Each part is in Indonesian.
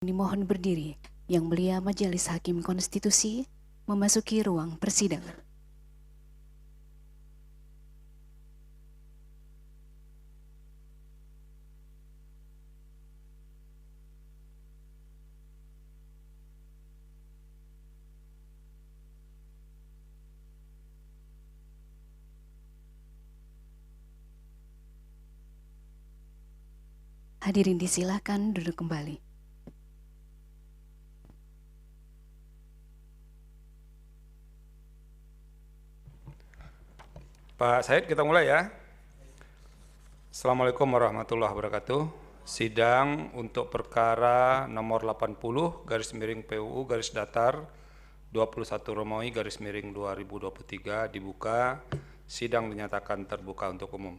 Dimohon berdiri. Yang Mulia Majelis Hakim Konstitusi memasuki ruang persidangan. Hadirin disilakan duduk kembali. Pak Said, kita mulai ya. Assalamualaikum warahmatullahi wabarakatuh. Sidang untuk perkara nomor 80 garis miring PUU garis datar 21 Romawi garis miring 2023 dibuka. Sidang dinyatakan terbuka untuk umum.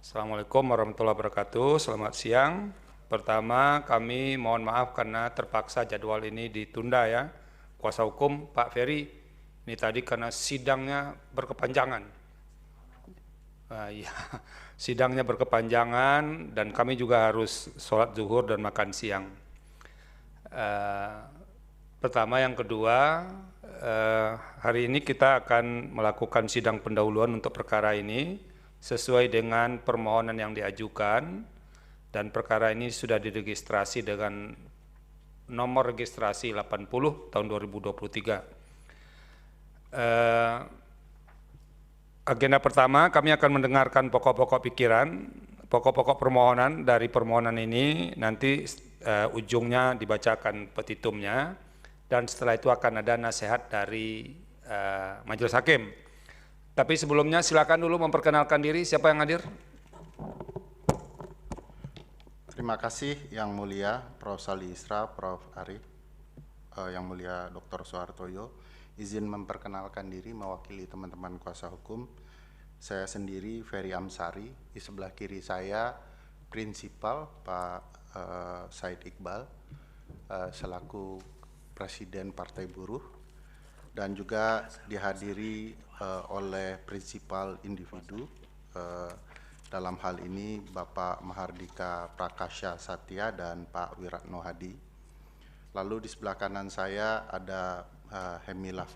Assalamualaikum warahmatullahi wabarakatuh. Selamat siang. Pertama, kami mohon maaf karena terpaksa jadwal ini ditunda ya. Kuasa hukum Pak Ferry, ini tadi karena sidangnya berkepanjangan. Ya, sidangnya berkepanjangan dan kami juga harus sholat zuhur dan makan siang. Pertama, yang kedua, hari ini kita akan melakukan sidang pendahuluan untuk perkara ini sesuai dengan permohonan yang diajukan, dan perkara ini sudah diregistrasi dengan nomor registrasi 80 tahun 2023. Agenda pertama, kami akan mendengarkan pokok-pokok pikiran, pokok-pokok permohonan. Dari permohonan ini nanti ujungnya dibacakan petitumnya, dan setelah itu akan ada nasihat dari Majelis Hakim. Tapi sebelumnya silakan dulu memperkenalkan diri, siapa yang hadir? Terima kasih Yang Mulia Prof. Sali Isra, Prof. Arif, Yang Mulia Dr. Soehartoyo. Izin memperkenalkan diri mewakili teman-teman kuasa hukum. Saya sendiri Ferry Amsari, di sebelah kiri saya Prinsipal Pak Said Iqbal selaku Presiden Partai Buruh, dan juga dihadiri oleh Prinsipal Individu, dalam hal ini Bapak Mahardika Prakasya Satya dan Pak Wiratno Hadi. Lalu di sebelah kanan saya ada Hemila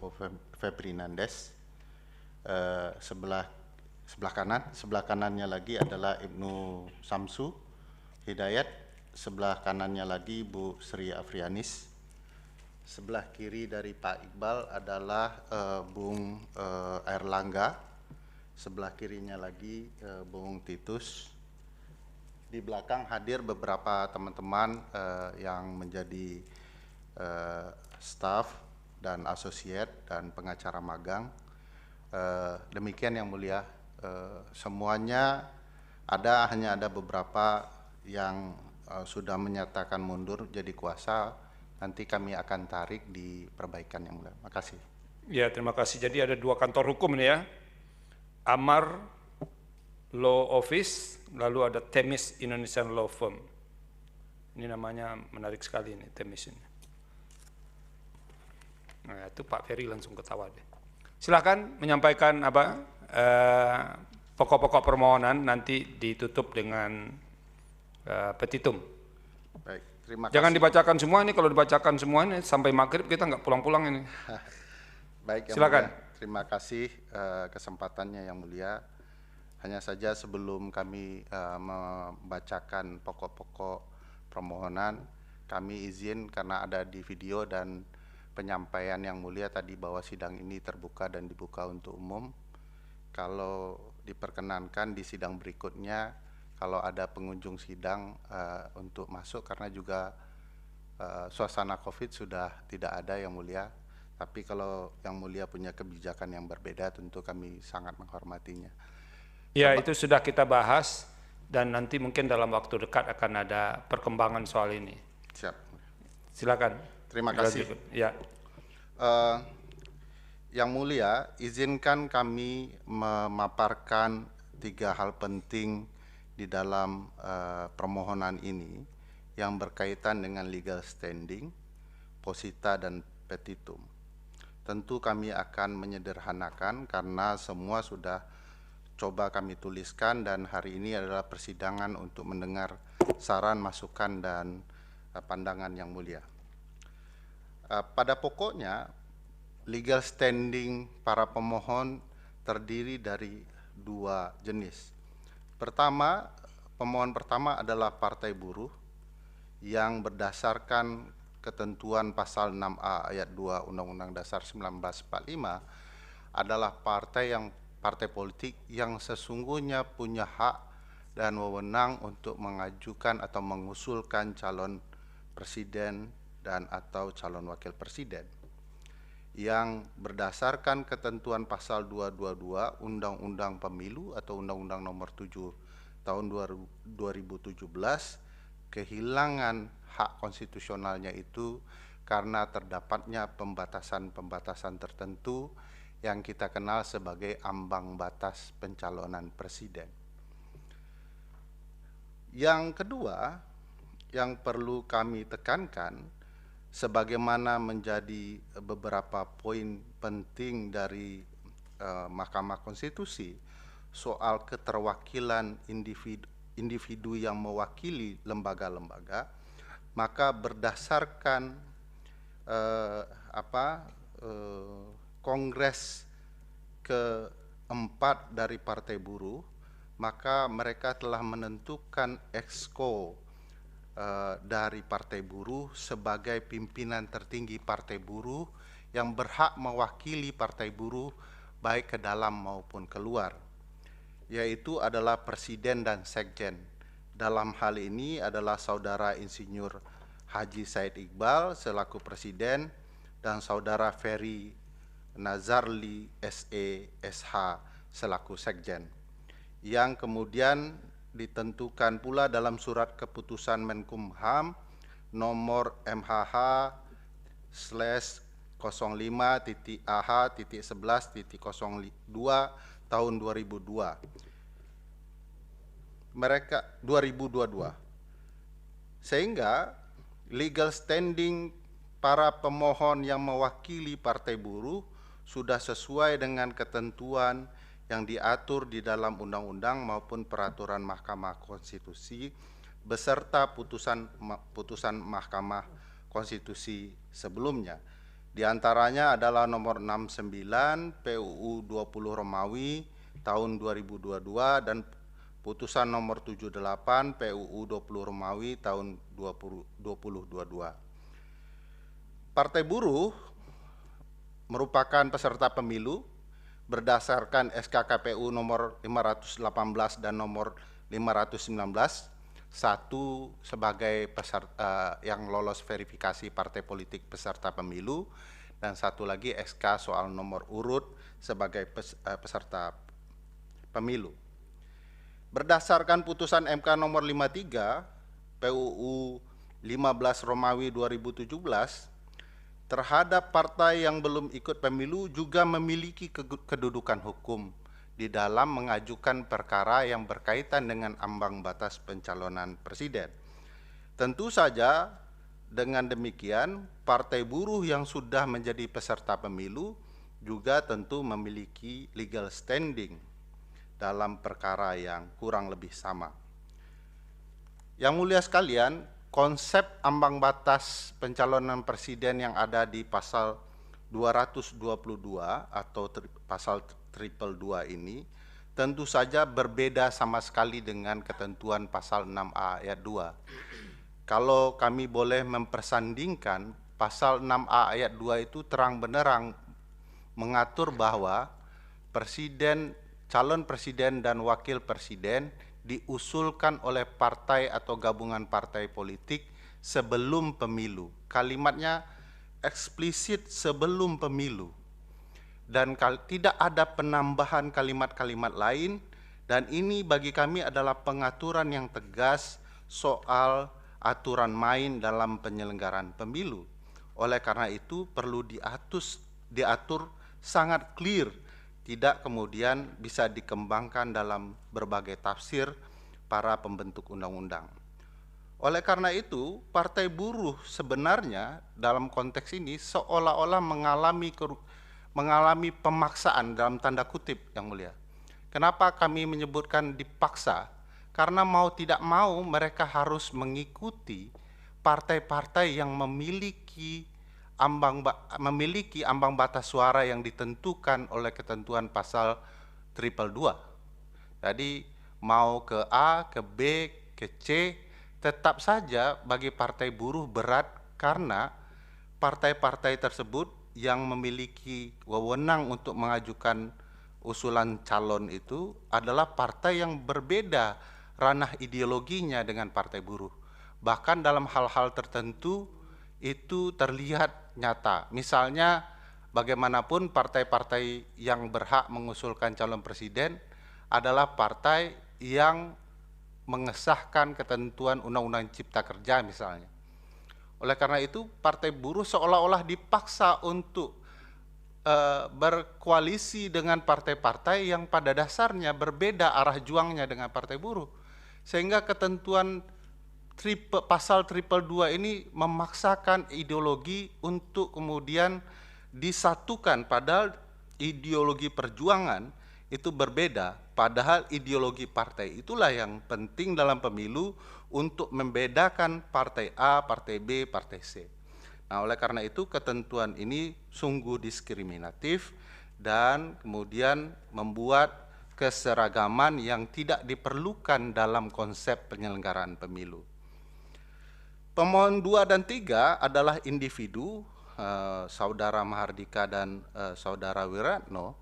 Febrinandes. Sebelah kanannya lagi adalah Ibnu Samsu Hidayat. Sebelah kanannya lagi Bu Sri Afrianis. Sebelah kiri dari Pak Iqbal adalah Bung Erlangga. Sebelah kirinya lagi Bung Titus. Di belakang hadir beberapa teman-teman yang menjadi staf dan asosiat dan pengacara magang. Demikian Yang Mulia, semuanya hanya ada beberapa yang sudah menyatakan mundur jadi kuasa. Nanti kami akan tarik di perbaikan Yang Mulia. Terima kasih. Ya, terima kasih. Jadi ada dua kantor hukum ini ya. Amar Law Office, lalu ada Themis Indonesian Law Firm. Ini namanya menarik sekali ini, Themis ini. Nah, itu Pak Ferry langsung ketawa deh. Silakan menyampaikan pokok-pokok permohonan, nanti ditutup dengan petitum. Baik, terima kasih. Jangan dibacakan semua ini, kalau dibacakan semua ini sampai maghrib kita nggak pulang-pulang ini. Baik, Yang silakan. Mulia, terima kasih kesempatannya Yang Mulia. Hanya saja sebelum kami membacakan pokok-pokok permohonan, kami izin karena ada di video dan penyampaian Yang Mulia tadi bahwa sidang ini terbuka dan dibuka untuk umum. Kalau diperkenankan di sidang berikutnya, kalau ada pengunjung sidang untuk masuk, karena juga suasana COVID sudah tidak ada Yang Mulia. Tapi kalau Yang Mulia punya kebijakan yang berbeda, tentu kami sangat menghormatinya. Ya, itu sudah kita bahas dan nanti mungkin dalam waktu dekat akan ada perkembangan soal ini. Siap. Silakan. Terima kasih. Ya. Yang Mulia, izinkan kami memaparkan 3 hal penting di dalam permohonan ini yang berkaitan dengan legal standing, posita, dan petitum. Tentu kami akan menyederhanakan karena semua sudah coba kami tuliskan, dan hari ini adalah persidangan untuk mendengar saran, masukan, dan pandangan yang mulia. Pada pokoknya, legal standing para pemohon terdiri dari dua jenis. Pertama, pemohon pertama adalah Partai Buruh yang berdasarkan ketentuan pasal 6A ayat 2 Undang-Undang Dasar 1945 adalah partai politik yang sesungguhnya punya hak dan wewenang untuk mengajukan atau mengusulkan calon presiden dan atau calon wakil presiden, yang berdasarkan ketentuan pasal 222 Undang-Undang Pemilu atau Undang-Undang Nomor 7 tahun 2017 kehilangan hak konstitusionalnya itu karena terdapatnya pembatasan-pembatasan tertentu yang kita kenal sebagai ambang batas pencalonan presiden. Yang kedua yang perlu kami tekankan, sebagaimana menjadi beberapa poin penting dari Mahkamah Konstitusi soal keterwakilan individu yang mewakili lembaga-lembaga, maka berdasarkan Kongres keempat dari Partai Buruh, maka mereka telah menentukan exco dari Partai Buruh sebagai pimpinan tertinggi Partai Buruh yang berhak mewakili Partai Buruh baik ke dalam maupun keluar, yaitu adalah Presiden dan Sekjen. Dalam hal ini adalah Saudara Insinyur Haji Said Iqbal selaku Presiden dan Saudara Ferry Nazarli SE SH selaku Sekjen, yang kemudian ditentukan pula dalam surat keputusan Menkumham nomor MHH/05.AH.11.02 tahun 2022. 2022. Sehingga legal standing para pemohon yang mewakili Partai Buruh sudah sesuai dengan ketentuan yang diatur di dalam undang-undang maupun peraturan Mahkamah Konstitusi beserta putusan Mahkamah Konstitusi sebelumnya. Di antaranya adalah nomor 69 PUU 20 Romawi tahun 2022 dan putusan nomor 78 PUU 20 Romawi tahun 2022. Partai Buruh merupakan peserta pemilu berdasarkan SK KPU nomor 518 dan nomor 519, satu sebagai peserta yang lolos verifikasi partai politik peserta pemilu, dan satu lagi SK soal nomor urut sebagai peserta pemilu. Berdasarkan putusan MK nomor 53 PUU 15 Romawi 2017, terhadap partai yang belum ikut pemilu juga memiliki kedudukan hukum di dalam mengajukan perkara yang berkaitan dengan ambang batas pencalonan presiden. Tentu saja dengan demikian Partai Buruh yang sudah menjadi peserta pemilu juga tentu memiliki legal standing dalam perkara yang kurang lebih sama. Yang mulia sekalian, konsep ambang batas pencalonan presiden yang ada di pasal 222 atau pasal 222 ini tentu saja berbeda sama sekali dengan ketentuan pasal 6A ayat 2. Kalau kami boleh mempersandingkan, pasal 6A ayat 2 itu terang benderang mengatur bahwa calon presiden dan wakil presiden diusulkan oleh partai atau gabungan partai politik sebelum pemilu. Kalimatnya eksplisit sebelum pemilu. Dan tidak ada penambahan kalimat-kalimat lain, dan ini bagi kami adalah pengaturan yang tegas soal aturan main dalam penyelenggaraan pemilu. Oleh karena itu perlu diatur sangat clear, tidak kemudian bisa dikembangkan dalam berbagai tafsir para pembentuk undang-undang. Oleh karena itu, Partai Buruh sebenarnya dalam konteks ini seolah-olah mengalami pemaksaan dalam tanda kutip, yang mulia. Kenapa kami menyebutkan dipaksa? Karena mau tidak mau mereka harus mengikuti partai-partai yang memiliki ambang batas suara yang ditentukan oleh ketentuan pasal 222. Jadi mau ke A, ke B, ke C, tetap saja bagi partai buruh berat karena partai-partai tersebut yang memiliki wewenang untuk mengajukan usulan calon itu adalah partai yang berbeda ranah ideologinya dengan partai buruh. Bahkan dalam hal-hal tertentu itu terlihat nyata. Misalnya bagaimanapun partai-partai yang berhak mengusulkan calon presiden adalah partai yang mengesahkan ketentuan Undang-Undang Cipta Kerja misalnya. Oleh karena itu partai buruh seolah-olah dipaksa untuk berkoalisi dengan partai-partai yang pada dasarnya berbeda arah juangnya dengan partai buruh. Sehingga ketentuan pasal 222 ini memaksakan ideologi untuk kemudian disatukan, padahal ideologi perjuangan itu berbeda, padahal ideologi partai itulah yang penting dalam pemilu untuk membedakan partai A, partai B, partai C. Nah, oleh karena itu ketentuan ini sungguh diskriminatif dan kemudian membuat keseragaman yang tidak diperlukan dalam konsep penyelenggaraan pemilu. Pemohon 2 dan 3 adalah individu, Saudara Mahardika dan Saudara Wiratno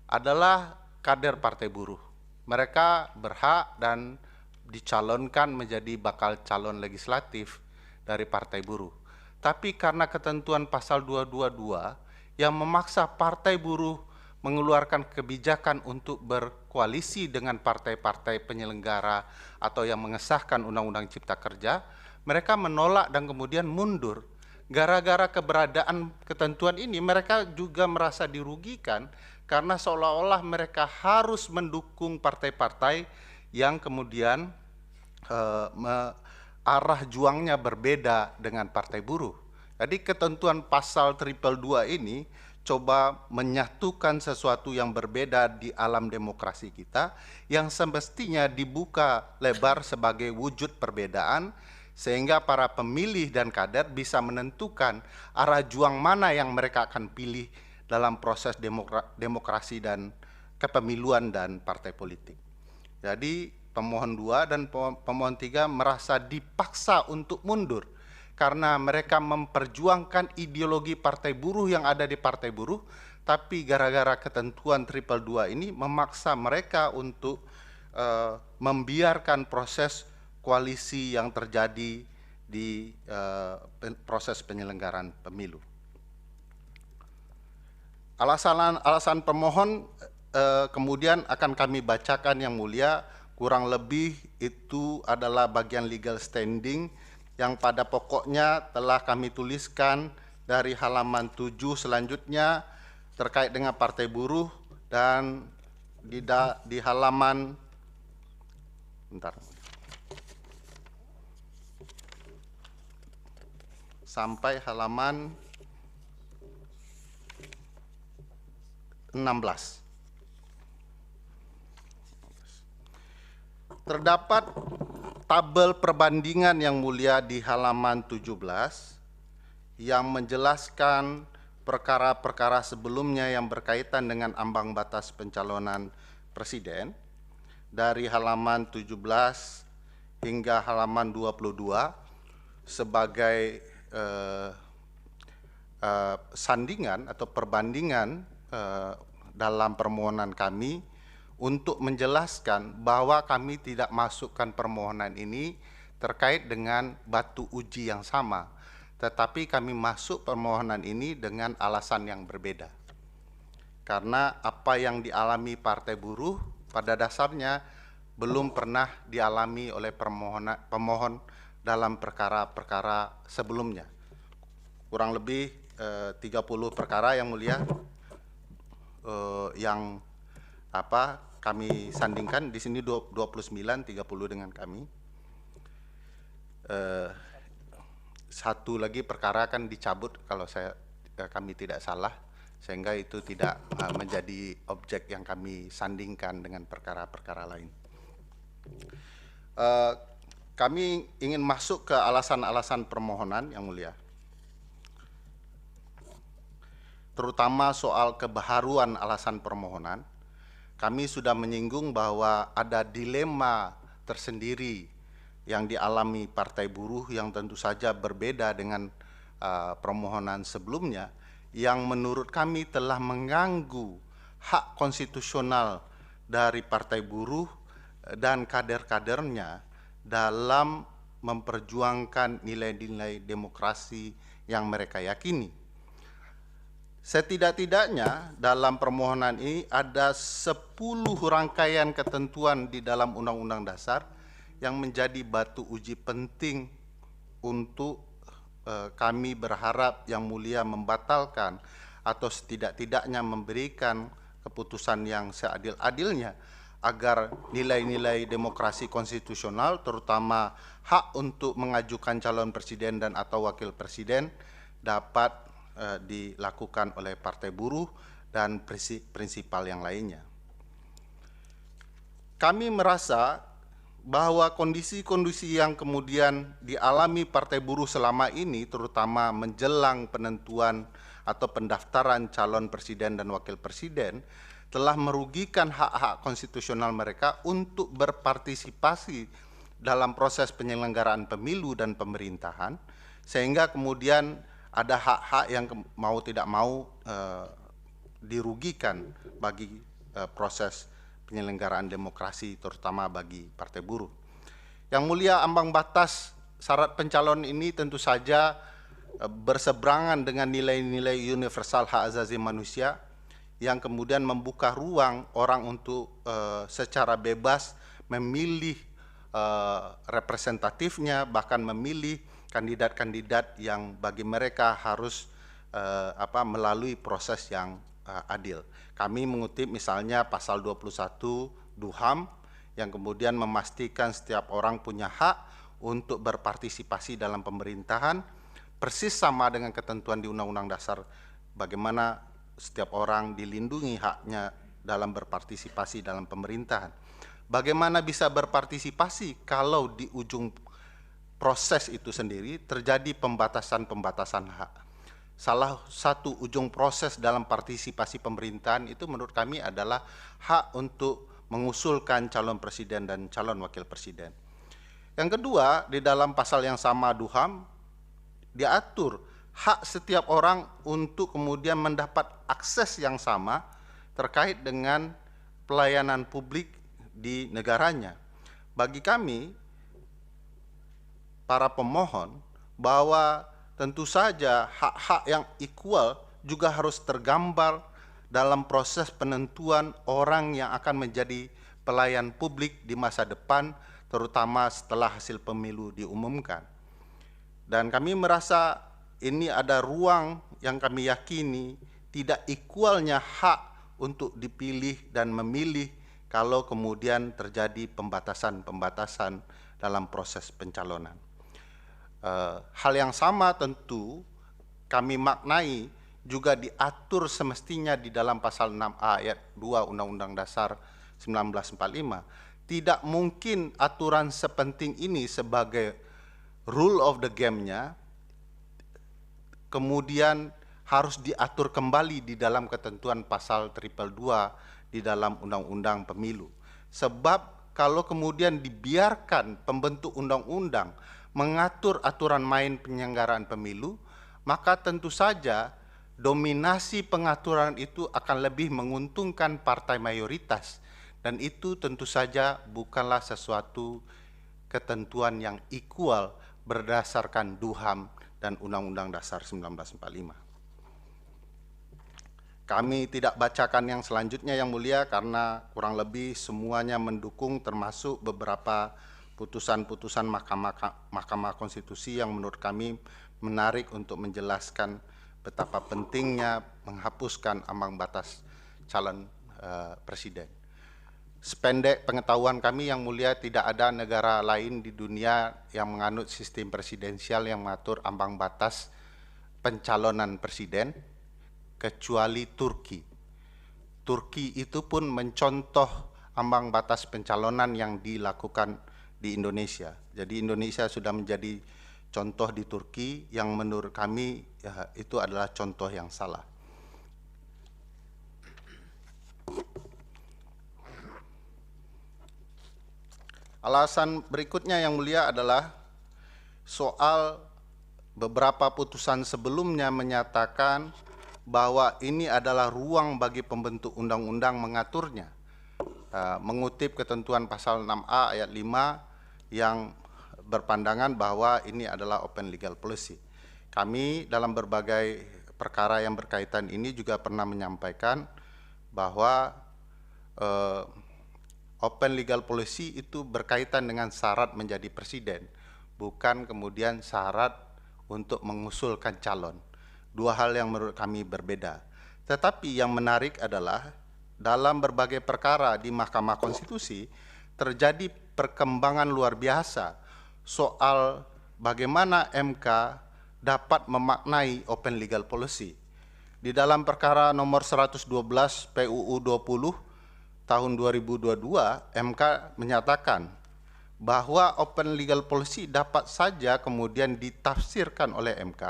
adalah kader partai buruh. Mereka berhak dan dicalonkan menjadi bakal calon legislatif dari partai buruh. Tapi karena ketentuan pasal 222 yang memaksa partai buruh mengeluarkan kebijakan untuk berkoalisi dengan partai-partai penyelenggara atau yang mengesahkan Undang-Undang Cipta Kerja, mereka menolak dan kemudian mundur. Gara-gara keberadaan ketentuan ini, mereka juga merasa dirugikan karena seolah-olah mereka harus mendukung partai-partai yang kemudian arah juangnya berbeda dengan partai buruh. Jadi ketentuan pasal 222 ini coba menyatukan sesuatu yang berbeda di alam demokrasi kita yang semestinya dibuka lebar sebagai wujud perbedaan sehingga para pemilih dan kader bisa menentukan arah juang mana yang mereka akan pilih dalam proses demokrasi dan kepemiluan dan partai politik. Jadi pemohon 2 dan pemohon 3 merasa dipaksa untuk mundur karena mereka memperjuangkan ideologi partai buruh yang ada di partai buruh, tapi gara-gara ketentuan 222 ini memaksa mereka untuk membiarkan proses koalisi yang terjadi di proses penyelenggaraan pemilu. Alasan pemohon kemudian akan kami bacakan yang mulia, kurang lebih itu adalah bagian legal standing yang pada pokoknya telah kami tuliskan dari halaman 7 selanjutnya terkait dengan partai buruh dan di halaman sampai halaman 16. Terdapat tabel perbandingan yang mulia di halaman 17 yang menjelaskan perkara-perkara sebelumnya yang berkaitan dengan ambang batas pencalonan presiden dari halaman 17 hingga halaman 22 sebagai sandingan atau perbandingan dalam permohonan kami untuk menjelaskan bahwa kami tidak masukkan permohonan ini terkait dengan batu uji yang sama, tetapi kami masuk permohonan ini dengan alasan yang berbeda. Karena apa yang dialami partai buruh pada dasarnya belum pernah dialami oleh pemohon dalam perkara-perkara sebelumnya. Kurang lebih 30 perkara yang mulia yang kami sandingkan di sini 29, 30 dengan kami. Satu lagi perkara kan dicabut kalau kami tidak salah, sehingga itu tidak menjadi objek yang kami sandingkan dengan perkara-perkara lain. Kami ingin masuk ke alasan-alasan permohonan, Yang Mulia, terutama soal kebaharuan alasan permohonan. Kami sudah menyinggung bahwa ada dilema tersendiri yang dialami Partai Buruh yang tentu saja berbeda dengan permohonan sebelumnya, yang menurut kami telah mengganggu hak konstitusional dari Partai Buruh dan kader-kadernya dalam memperjuangkan nilai-nilai demokrasi yang mereka yakini. Setidak-tidaknya dalam permohonan ini ada 10 rangkaian ketentuan di dalam Undang-Undang Dasar yang menjadi batu uji penting untuk kami berharap Yang Mulia membatalkan atau setidak-tidaknya memberikan keputusan yang seadil-adilnya agar nilai-nilai demokrasi konstitusional, terutama hak untuk mengajukan calon presiden dan atau wakil presiden, dapat dilakukan oleh Partai Buruh dan prinsipal yang lainnya. Kami merasa bahwa kondisi-kondisi yang kemudian dialami Partai Buruh selama ini, terutama menjelang penentuan atau pendaftaran calon presiden dan wakil presiden, telah merugikan hak-hak konstitusional mereka untuk berpartisipasi dalam proses penyelenggaraan pemilu dan pemerintahan, sehingga kemudian ada hak-hak yang mau tidak mau dirugikan bagi proses penyelenggaraan demokrasi, terutama bagi Partai Buruh. Yang Mulia, ambang batas syarat pencalon ini tentu saja berseberangan dengan nilai-nilai universal hak asasi manusia, yang kemudian membuka ruang orang untuk secara bebas memilih representatifnya, bahkan memilih kandidat-kandidat yang bagi mereka harus melalui proses yang adil. Kami mengutip misalnya pasal 21 DUHAM yang kemudian memastikan setiap orang punya hak untuk berpartisipasi dalam pemerintahan, persis sama dengan ketentuan di Undang-Undang Dasar bagaimana setiap orang dilindungi haknya dalam berpartisipasi dalam pemerintahan. Bagaimana bisa berpartisipasi kalau di ujung proses itu sendiri terjadi pembatasan-pembatasan hak. Salah satu ujung proses dalam partisipasi pemerintahan itu menurut kami adalah hak untuk mengusulkan calon presiden dan calon wakil presiden. Yang kedua, di dalam pasal yang sama DUHAM diatur hak setiap orang untuk kemudian mendapat akses yang sama terkait dengan pelayanan publik di negaranya. Bagi kami, para pemohon, bahwa tentu saja hak-hak yang equal juga harus tergambar dalam proses penentuan orang yang akan menjadi pelayan publik di masa depan, terutama setelah hasil pemilu diumumkan. Dan kami merasa ini ada ruang yang kami yakini tidak equalnya hak untuk dipilih dan memilih kalau kemudian terjadi pembatasan-pembatasan dalam proses pencalonan. Hal yang sama tentu kami maknai juga diatur semestinya di dalam pasal 6A ayat 2 Undang-Undang Dasar 1945. Tidak mungkin aturan sepenting ini sebagai rule of the game-nya kemudian harus diatur kembali di dalam ketentuan pasal 222 di dalam Undang-Undang Pemilu. Sebab kalau kemudian dibiarkan pembentuk undang-undang mengatur aturan main penyelenggaraan pemilu, maka tentu saja dominasi pengaturan itu akan lebih menguntungkan partai mayoritas, dan itu tentu saja bukanlah sesuatu ketentuan yang equal berdasarkan DUHAM dan Undang-Undang Dasar 1945. Kami tidak bacakan yang selanjutnya Yang Mulia karena kurang lebih semuanya mendukung, termasuk beberapa putusan-putusan Mahkamah Konstitusi yang menurut kami menarik untuk menjelaskan betapa pentingnya menghapuskan ambang batas calon presiden. Sependek pengetahuan kami Yang Mulia, tidak ada negara lain di dunia yang menganut sistem presidensial yang mengatur ambang batas pencalonan presiden. kecuali Turki. Turki itu pun mencontoh ambang batas pencalonan yang dilakukan di Indonesia. Jadi Indonesia sudah menjadi contoh di Turki yang menurut kami ya, itu adalah contoh yang salah. Alasan berikutnya yang mulia adalah soal beberapa putusan sebelumnya menyatakan bahwa ini adalah ruang bagi pembentuk undang-undang mengaturnya. Mengutip ketentuan pasal 6A ayat 5 yang berpandangan bahwa ini adalah open legal policy. Kami dalam berbagai perkara yang berkaitan ini juga pernah menyampaikan bahwa open legal policy itu berkaitan dengan syarat menjadi presiden, bukan kemudian syarat untuk mengusulkan calon. Dua hal yang menurut kami berbeda. Tetapi yang menarik adalah dalam berbagai perkara di Mahkamah Konstitusi terjadi perkembangan luar biasa soal bagaimana MK dapat memaknai open legal policy. Di dalam perkara nomor 112 PUU 20 tahun 2022, MK menyatakan bahwa open legal policy dapat saja kemudian ditafsirkan oleh MK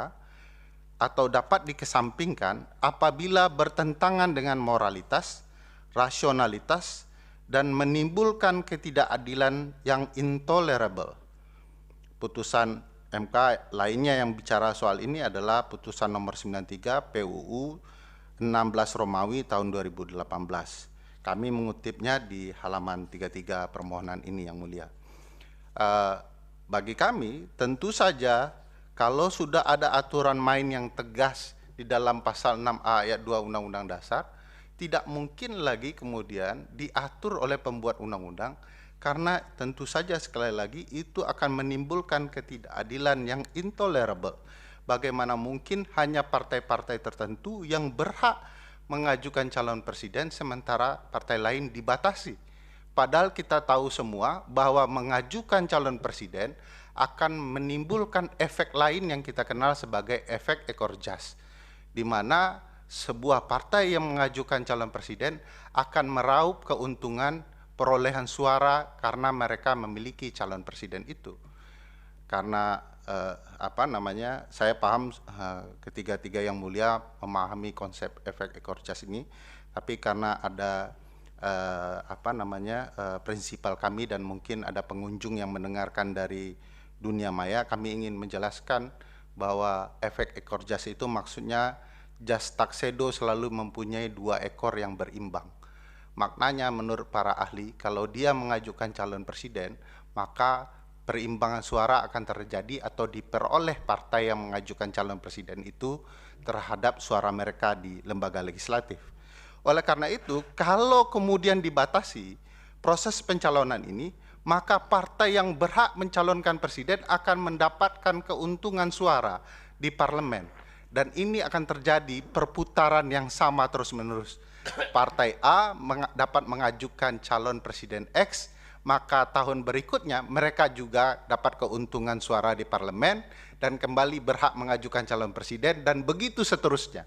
atau dapat dikesampingkan apabila bertentangan dengan moralitas, rasionalitas, dan menimbulkan ketidakadilan yang intolerable. Putusan MK lainnya yang bicara soal ini adalah putusan nomor 93 PUU 16 Romawi tahun 2018. Kami mengutipnya di halaman 33 permohonan ini yang mulia. Bagi kami tentu saja kalau sudah ada aturan main yang tegas di dalam pasal 6A ayat 2 Undang-Undang Dasar, tidak mungkin lagi kemudian diatur oleh pembuat undang-undang, karena tentu saja sekali lagi itu akan menimbulkan ketidakadilan yang intolerable. Bagaimana mungkin hanya partai-partai tertentu yang berhak mengajukan calon presiden sementara partai lain dibatasi. Padahal kita tahu semua bahwa mengajukan calon presiden akan menimbulkan efek lain yang kita kenal sebagai efek ekor jas, di mana sebuah partai yang mengajukan calon presiden akan meraup keuntungan perolehan suara karena mereka memiliki calon presiden itu. Karena saya paham ketiga-tiga yang mulia memahami konsep efek ekor jas ini, tapi karena ada prinsipal kami dan mungkin ada pengunjung yang mendengarkan dari dunia maya, kami ingin menjelaskan bahwa efek ekor jas itu maksudnya jas tuxedo selalu mempunyai dua ekor yang berimbang. Maknanya menurut para ahli, kalau dia mengajukan calon presiden, maka perimbangan suara akan terjadi atau diperoleh partai yang mengajukan calon presiden itu terhadap suara mereka di lembaga legislatif. Oleh karena itu, kalau kemudian dibatasi proses pencalonan ini, maka partai yang berhak mencalonkan presiden akan mendapatkan keuntungan suara di parlemen. Dan ini akan terjadi perputaran yang sama terus-menerus. Partai A dapat mengajukan calon presiden X, maka tahun berikutnya mereka juga dapat keuntungan suara di parlemen dan kembali berhak mengajukan calon presiden dan begitu seterusnya.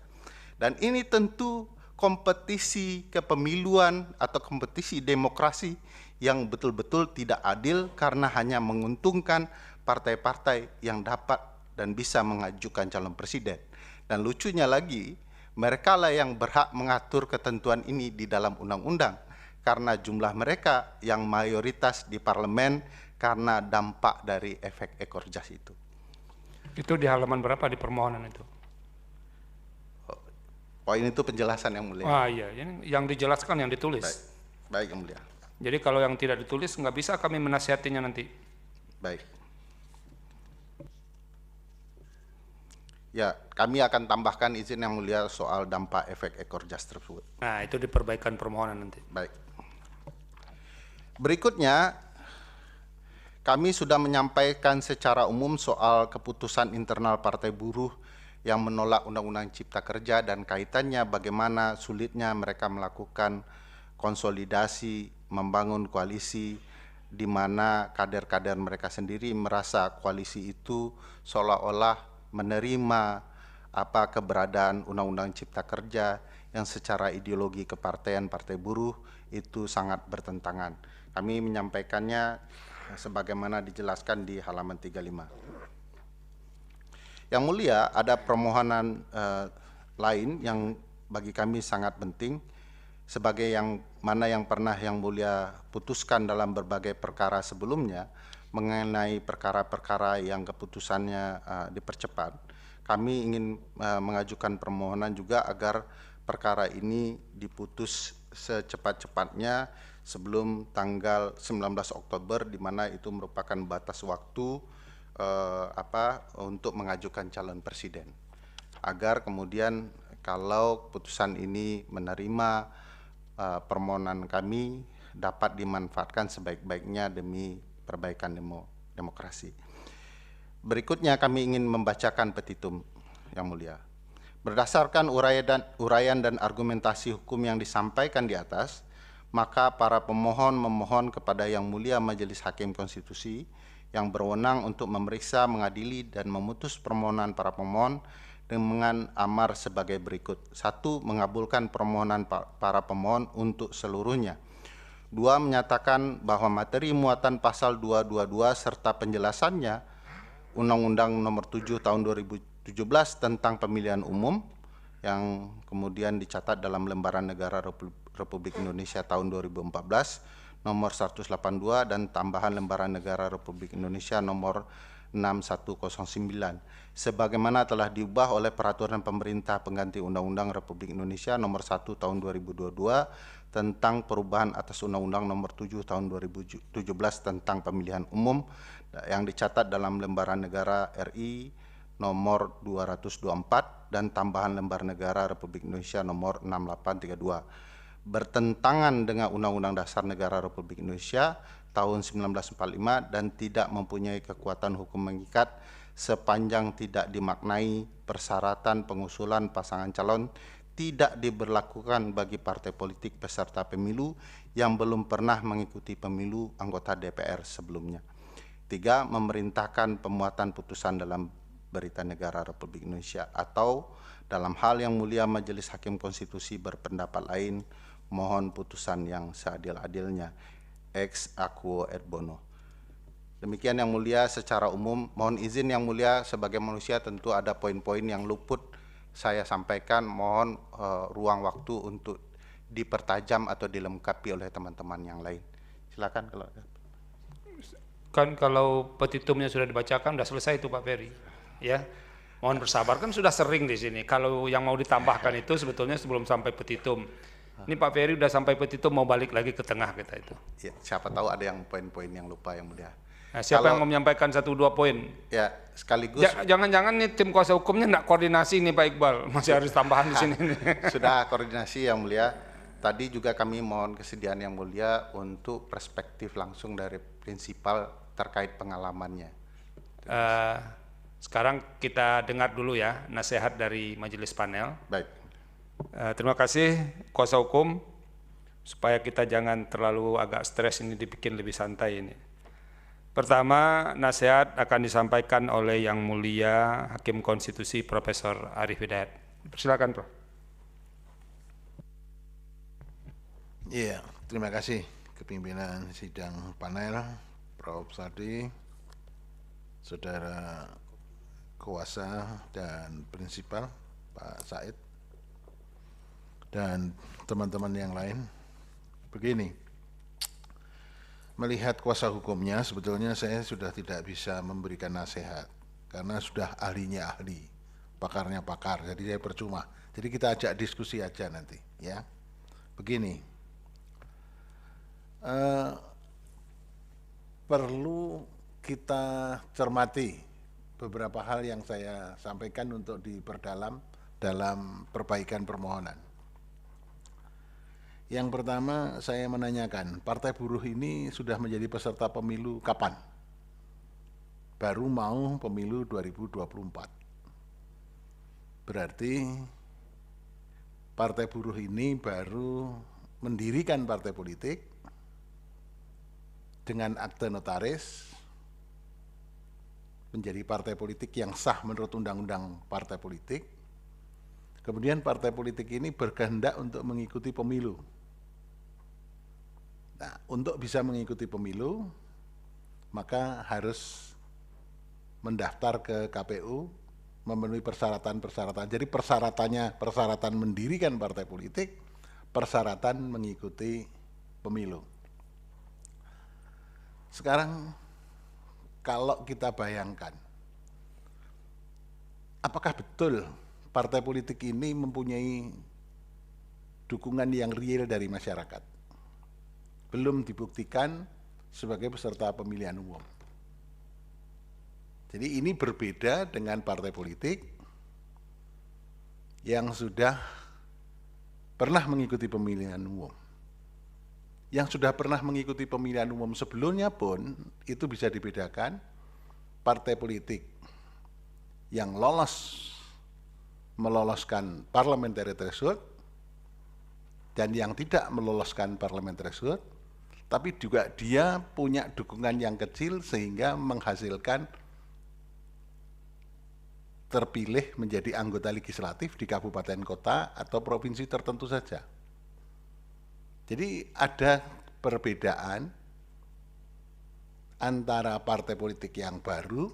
Dan ini tentu kompetisi kepemiluan atau kompetisi demokrasi yang betul-betul tidak adil karena hanya menguntungkan partai-partai yang dapat dan bisa mengajukan calon presiden. Dan lucunya lagi, mereka lah yang berhak mengatur ketentuan ini di dalam undang-undang karena jumlah mereka yang mayoritas di parlemen karena dampak dari efek ekor jas itu. Itu di halaman berapa di permohonan itu? Poin itu penjelasan yang mulia. Ah iya, ini yang dijelaskan yang ditulis. Baik yang mulia. Jadi kalau yang tidak ditulis nggak bisa kami menasihatinya nanti. Baik. Ya, kami akan tambahkan izin yang mulia soal dampak efek ekor jas tersebut. Nah, itu di perbaikan permohonan nanti. Baik. Berikutnya, kami sudah menyampaikan secara umum soal keputusan internal Partai Buruh yang menolak Undang-Undang Cipta Kerja dan kaitannya bagaimana sulitnya mereka melakukan konsolidasi, membangun koalisi di mana kader-kader mereka sendiri merasa koalisi itu seolah-olah menerima apa keberadaan Undang-Undang Cipta Kerja yang secara ideologi kepartean Partai Buruh itu sangat bertentangan. Kami menyampaikannya sebagaimana dijelaskan di halaman 35. Yang mulia, ada permohonan lain yang bagi kami sangat penting, sebagai yang mana yang pernah Yang Mulia putuskan dalam berbagai perkara sebelumnya mengenai perkara-perkara yang keputusannya dipercepat. Kami ingin mengajukan permohonan juga agar perkara ini diputus secepat-cepatnya sebelum tanggal 19 Oktober, di mana itu merupakan batas waktu untuk mengajukan calon presiden, agar kemudian kalau putusan ini menerima permohonan kami dapat dimanfaatkan sebaik-baiknya demi perbaikan demokrasi. Berikutnya kami ingin membacakan petitum, Yang Mulia. Berdasarkan uraian dan argumentasi hukum yang disampaikan di atas, maka para pemohon memohon kepada Yang Mulia Majelis Hakim Konstitusi yang berwenang untuk memeriksa, mengadili, dan memutus permohonan para pemohon dengan amar sebagai berikut. 1. Mengabulkan permohonan para pemohon untuk seluruhnya. 2. Menyatakan bahwa materi muatan pasal 222 serta penjelasannya Undang-Undang Nomor 7 Tahun 2017 tentang Pemilihan Umum yang kemudian dicatat dalam Lembaran Negara Republik Indonesia tahun 2014 nomor 182 dan tambahan Lembaran Negara Republik Indonesia nomor 6109 sebagaimana telah diubah oleh Peraturan Pemerintah Pengganti Undang-Undang Republik Indonesia nomor 1 tahun 2022 tentang perubahan atas Undang-Undang nomor 7 tahun 2017 tentang Pemilihan Umum yang dicatat dalam Lembaran Negara RI nomor 224 dan tambahan Lembar Negara Republik Indonesia nomor 6832. Bertentangan dengan Undang-Undang Dasar Negara Republik Indonesia tahun 1945 dan tidak mempunyai kekuatan hukum mengikat sepanjang tidak dimaknai persyaratan pengusulan pasangan calon tidak diberlakukan bagi partai politik peserta pemilu yang belum pernah mengikuti pemilu anggota DPR sebelumnya. 3. Memerintahkan pemuatan putusan dalam Berita Negara Republik Indonesia atau dalam hal Yang Mulia Majelis Hakim Konstitusi berpendapat lain, mohon putusan yang seadil-adilnya. Ex aequo et bono. Demikian Yang Mulia secara umum. Mohon izin Yang Mulia, sebagai manusia tentu ada poin-poin yang luput saya sampaikan. Mohon ruang waktu untuk dipertajam atau dilengkapi oleh teman-teman yang lain. Silakan kalau Kan kalau petitumnya sudah dibacakan sudah selesai itu Pak Ferry. Ya. Mohon bersabar, kan sudah sering di sini. Kalau yang mau ditambahkan itu sebetulnya sebelum sampai petitum. Ini Pak Ferry udah sampai petitum mau balik lagi ke tengah kita itu. Ya, siapa tahu ada yang poin-poin yang lupa Yang Mulia. Nah, siapa yang mau menyampaikan 1-2 poin? Ya, sekaligus. Jangan-jangan nih tim kuasa hukumnya enggak koordinasi nih Pak Iqbal, masih harus tambahan di sini nih. Sudah koordinasi Yang Mulia. Tadi juga kami mohon kesediaan Yang Mulia untuk perspektif langsung dari prinsipal terkait pengalamannya. Sekarang kita dengar dulu ya nasihat dari majelis panel. Baik. Terima kasih kuasa hukum, supaya kita jangan terlalu agak stres ini, dibikin lebih santai ini. Pertama, nasihat akan disampaikan oleh Yang Mulia Hakim Konstitusi Profesor Arief Hidayat. Silakan, Prof. Iya, terima kasih kepimpinan sidang panel, Prof. Sardi, Saudara kuasa dan prinsipal Pak Said, dan teman-teman yang lain. Begini, melihat kuasa hukumnya sebetulnya saya sudah tidak bisa memberikan nasihat karena sudah ahlinya ahli, pakarnya pakar, jadi saya percuma. Jadi kita ajak diskusi aja nanti ya. Begini, perlu kita cermati beberapa hal yang saya sampaikan untuk diperdalam dalam perbaikan permohonan. Yang pertama, saya menanyakan, Partai Buruh ini sudah menjadi peserta pemilu kapan? Baru mau pemilu 2024. Berarti Partai Buruh ini baru mendirikan partai politik dengan akte notaris, menjadi partai politik yang sah menurut Undang-Undang Partai Politik, Kemudian partai politik ini berkehendak untuk mengikuti pemilu. Nah, untuk bisa mengikuti pemilu, maka harus mendaftar ke KPU, memenuhi persyaratan-persyaratan. Jadi persyaratan mendirikan partai politik, persyaratan mengikuti pemilu. Sekarang kalau kita bayangkan, apakah betul partai politik ini mempunyai dukungan yang real dari masyarakat? Belum dibuktikan sebagai peserta pemilihan umum. Jadi ini berbeda dengan partai politik yang sudah pernah mengikuti pemilihan umum. Yang sudah pernah mengikuti pemilihan umum sebelumnya pun itu bisa dibedakan. Partai politik yang meloloskan parliamentary threshold dan yang tidak meloloskan parliamentary threshold, tapi juga dia punya dukungan yang kecil sehingga menghasilkan terpilih menjadi anggota legislatif di kabupaten kota atau provinsi tertentu saja. Jadi ada perbedaan antara partai politik yang baru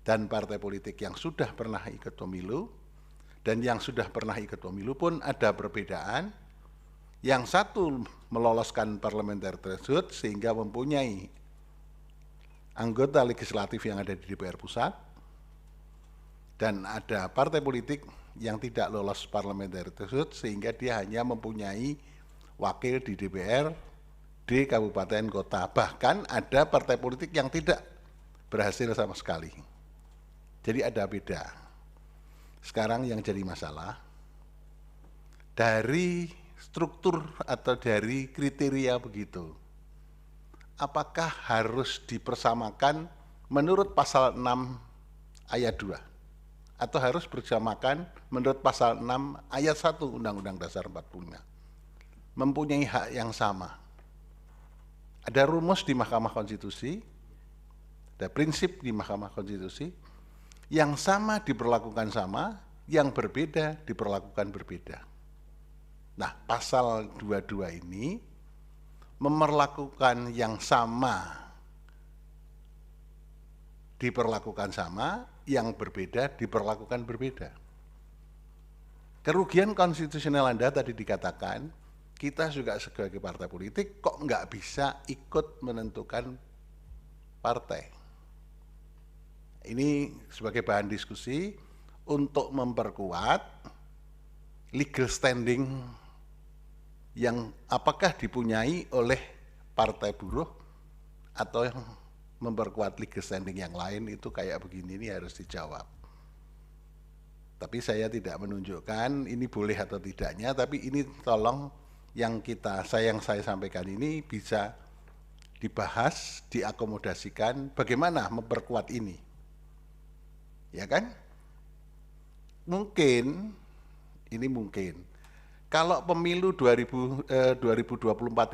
dan partai politik yang sudah pernah ikut pemilu, dan yang sudah pernah ikut pemilu pun ada perbedaan. Yang satu meloloskan parliamentary threshold sehingga mempunyai anggota legislatif yang ada di DPR pusat, dan ada partai politik yang tidak lolos parliamentary threshold sehingga dia hanya mempunyai wakil di DPR di kabupaten kota. Bahkan ada partai politik yang tidak berhasil sama sekali. Jadi ada beda. Sekarang yang jadi masalah, dari struktur atau dari kriteria begitu, apakah harus dipersamakan menurut pasal 6 ayat 2? Atau harus bersamakan menurut pasal 6 ayat 1 Undang-Undang Dasar 45? Mempunyai hak yang sama. Ada rumus di Mahkamah Konstitusi, ada prinsip di Mahkamah Konstitusi, yang sama diperlakukan sama, yang berbeda diperlakukan berbeda. Nah, pasal 22 ini memperlakukan yang sama diperlakukan sama, yang berbeda diperlakukan berbeda. Kerugian konstitusional Anda tadi dikatakan, kita juga sebagai partai politik kok nggak bisa ikut menentukan partai. Ini sebagai bahan diskusi untuk memperkuat legal standing yang apakah dipunyai oleh partai buruh atau yang memperkuat legal standing yang lain. Itu kayak begini, ini harus dijawab. Tapi saya tidak menunjukkan ini boleh atau tidaknya, tapi ini tolong yang saya sampaikan ini bisa dibahas, diakomodasikan bagaimana memperkuat ini. Ya kan? Mungkin, ini mungkin, kalau pemilu 2024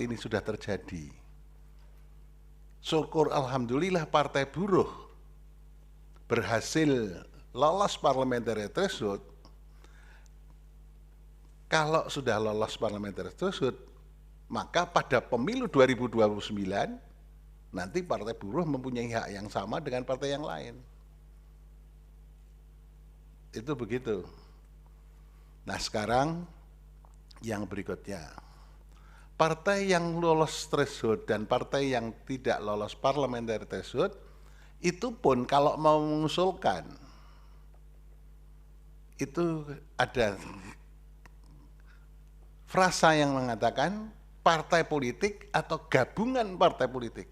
ini sudah terjadi, syukur alhamdulillah partai buruh berhasil lolos parliamentary threshold. Kalau sudah lolos parliamentary threshold, maka pada pemilu 2029 nanti partai buruh mempunyai hak yang sama dengan partai yang lain. Itu begitu. Nah, sekarang yang berikutnya, partai yang lolos threshold dan partai yang tidak lolos parliamentary threshold itu pun kalau mau mengusulkan itu ada frasa yang mengatakan partai politik atau gabungan partai politik.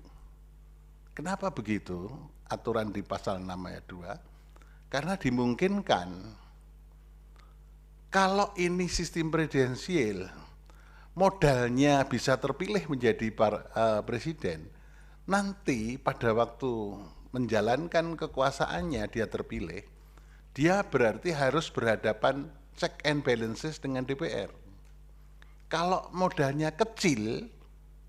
Kenapa begitu? Aturan di pasal 6 ayat 2, karena dimungkinkan kalau ini sistem presidensial, modalnya bisa terpilih menjadi presiden, nanti pada waktu menjalankan kekuasaannya dia terpilih, dia berarti harus berhadapan check and balances dengan DPR. Kalau modalnya kecil,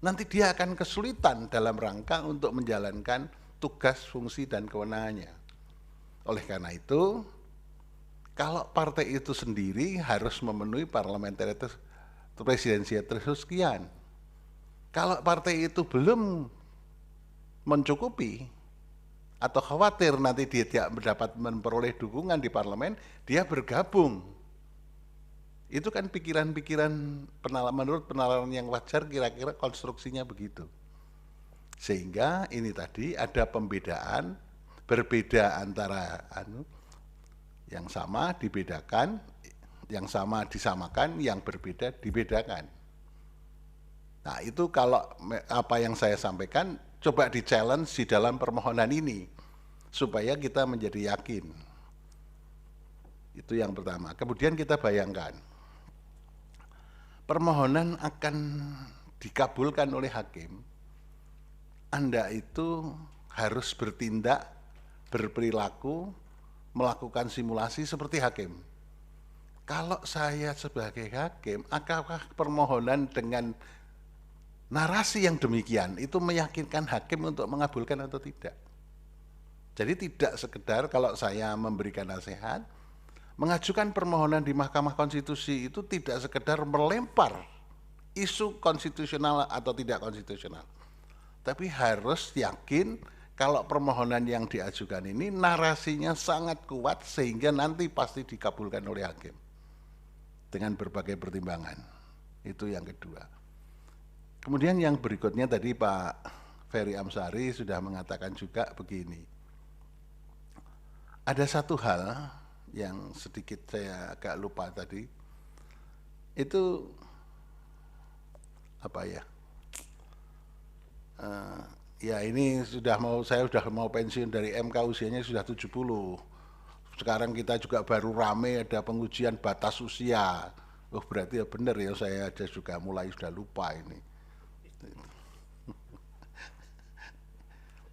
nanti dia akan kesulitan dalam rangka untuk menjalankan tugas, fungsi, dan kewenangannya. Oleh karena itu, Kalau partai itu sendiri harus memenuhi parliamentary presidensial threshold sekian. Kalau partai itu belum mencukupi atau khawatir nanti dia tidak dapat memperoleh dukungan di parlemen, dia bergabung. Itu kan pikiran-pikiran menurut penalaran yang wajar, kira-kira konstruksinya begitu. Sehingga ini tadi ada pembedaan, berbeda antara yang sama dibedakan, yang sama disamakan, yang berbeda dibedakan. Nah itu kalau apa yang saya sampaikan coba di-challenge di dalam permohonan ini supaya kita menjadi yakin. Itu yang pertama. Kemudian kita bayangkan permohonan akan dikabulkan oleh hakim, Anda itu harus bertindak, berperilaku, melakukan simulasi seperti hakim. Kalau saya sebagai hakim, apakah permohonan dengan narasi yang demikian itu meyakinkan hakim untuk mengabulkan atau tidak? Jadi tidak sekedar kalau saya memberikan nasihat, mengajukan permohonan di Mahkamah Konstitusi itu tidak sekedar melempar isu konstitusional atau tidak konstitusional, tapi harus yakin kalau permohonan yang diajukan ini narasinya sangat kuat sehingga nanti pasti dikabulkan oleh hakim dengan berbagai pertimbangan. Itu yang kedua. Kemudian yang berikutnya tadi Pak Ferry Amsari sudah mengatakan juga begini. Ada satu hal yang sedikit saya agak lupa tadi, itu apa ya? Ya ini saya sudah mau pensiun dari MK, usianya sudah 70. Sekarang kita juga baru rame ada pengujian batas usia. Oh berarti ya benar ya, saya aja juga mulai sudah lupa ini.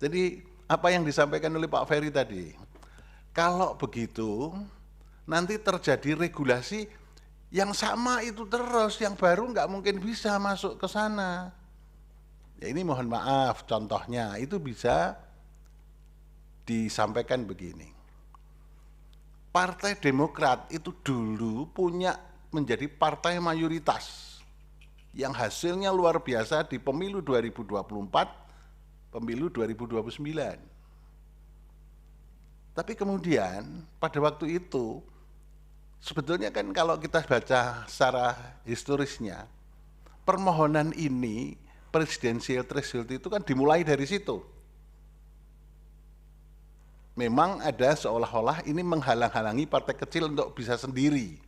Jadi apa yang disampaikan oleh Pak Ferry tadi, kalau begitu nanti terjadi regulasi yang sama itu terus, yang baru nggak mungkin bisa masuk ke sana. Ya ini mohon maaf, contohnya itu bisa disampaikan begini. Partai Demokrat itu dulu menjadi partai mayoritas yang hasilnya luar biasa di pemilu 2024, pemilu 2029. Tapi kemudian pada waktu itu sebetulnya kan kalau kita baca secara historisnya, permohonan ini presidensial threshold itu kan dimulai dari situ. Memang ada seolah-olah ini menghalang-halangi partai kecil untuk bisa sendiri.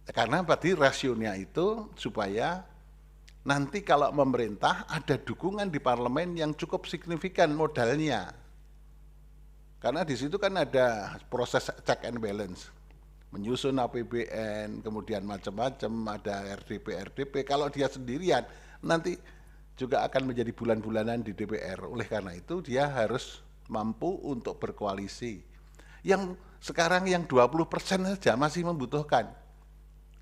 Karena tadi rasionya itu supaya nanti kalau pemerintah ada dukungan di parlemen yang cukup signifikan modalnya. Karena di situ kan ada proses check and balance. Menyusun APBN, kemudian macam-macam, ada RDP. Kalau dia sendirian, nanti juga akan menjadi bulan-bulanan di DPR. Oleh karena itu dia harus mampu untuk berkoalisi. Yang sekarang yang 20% saja masih membutuhkan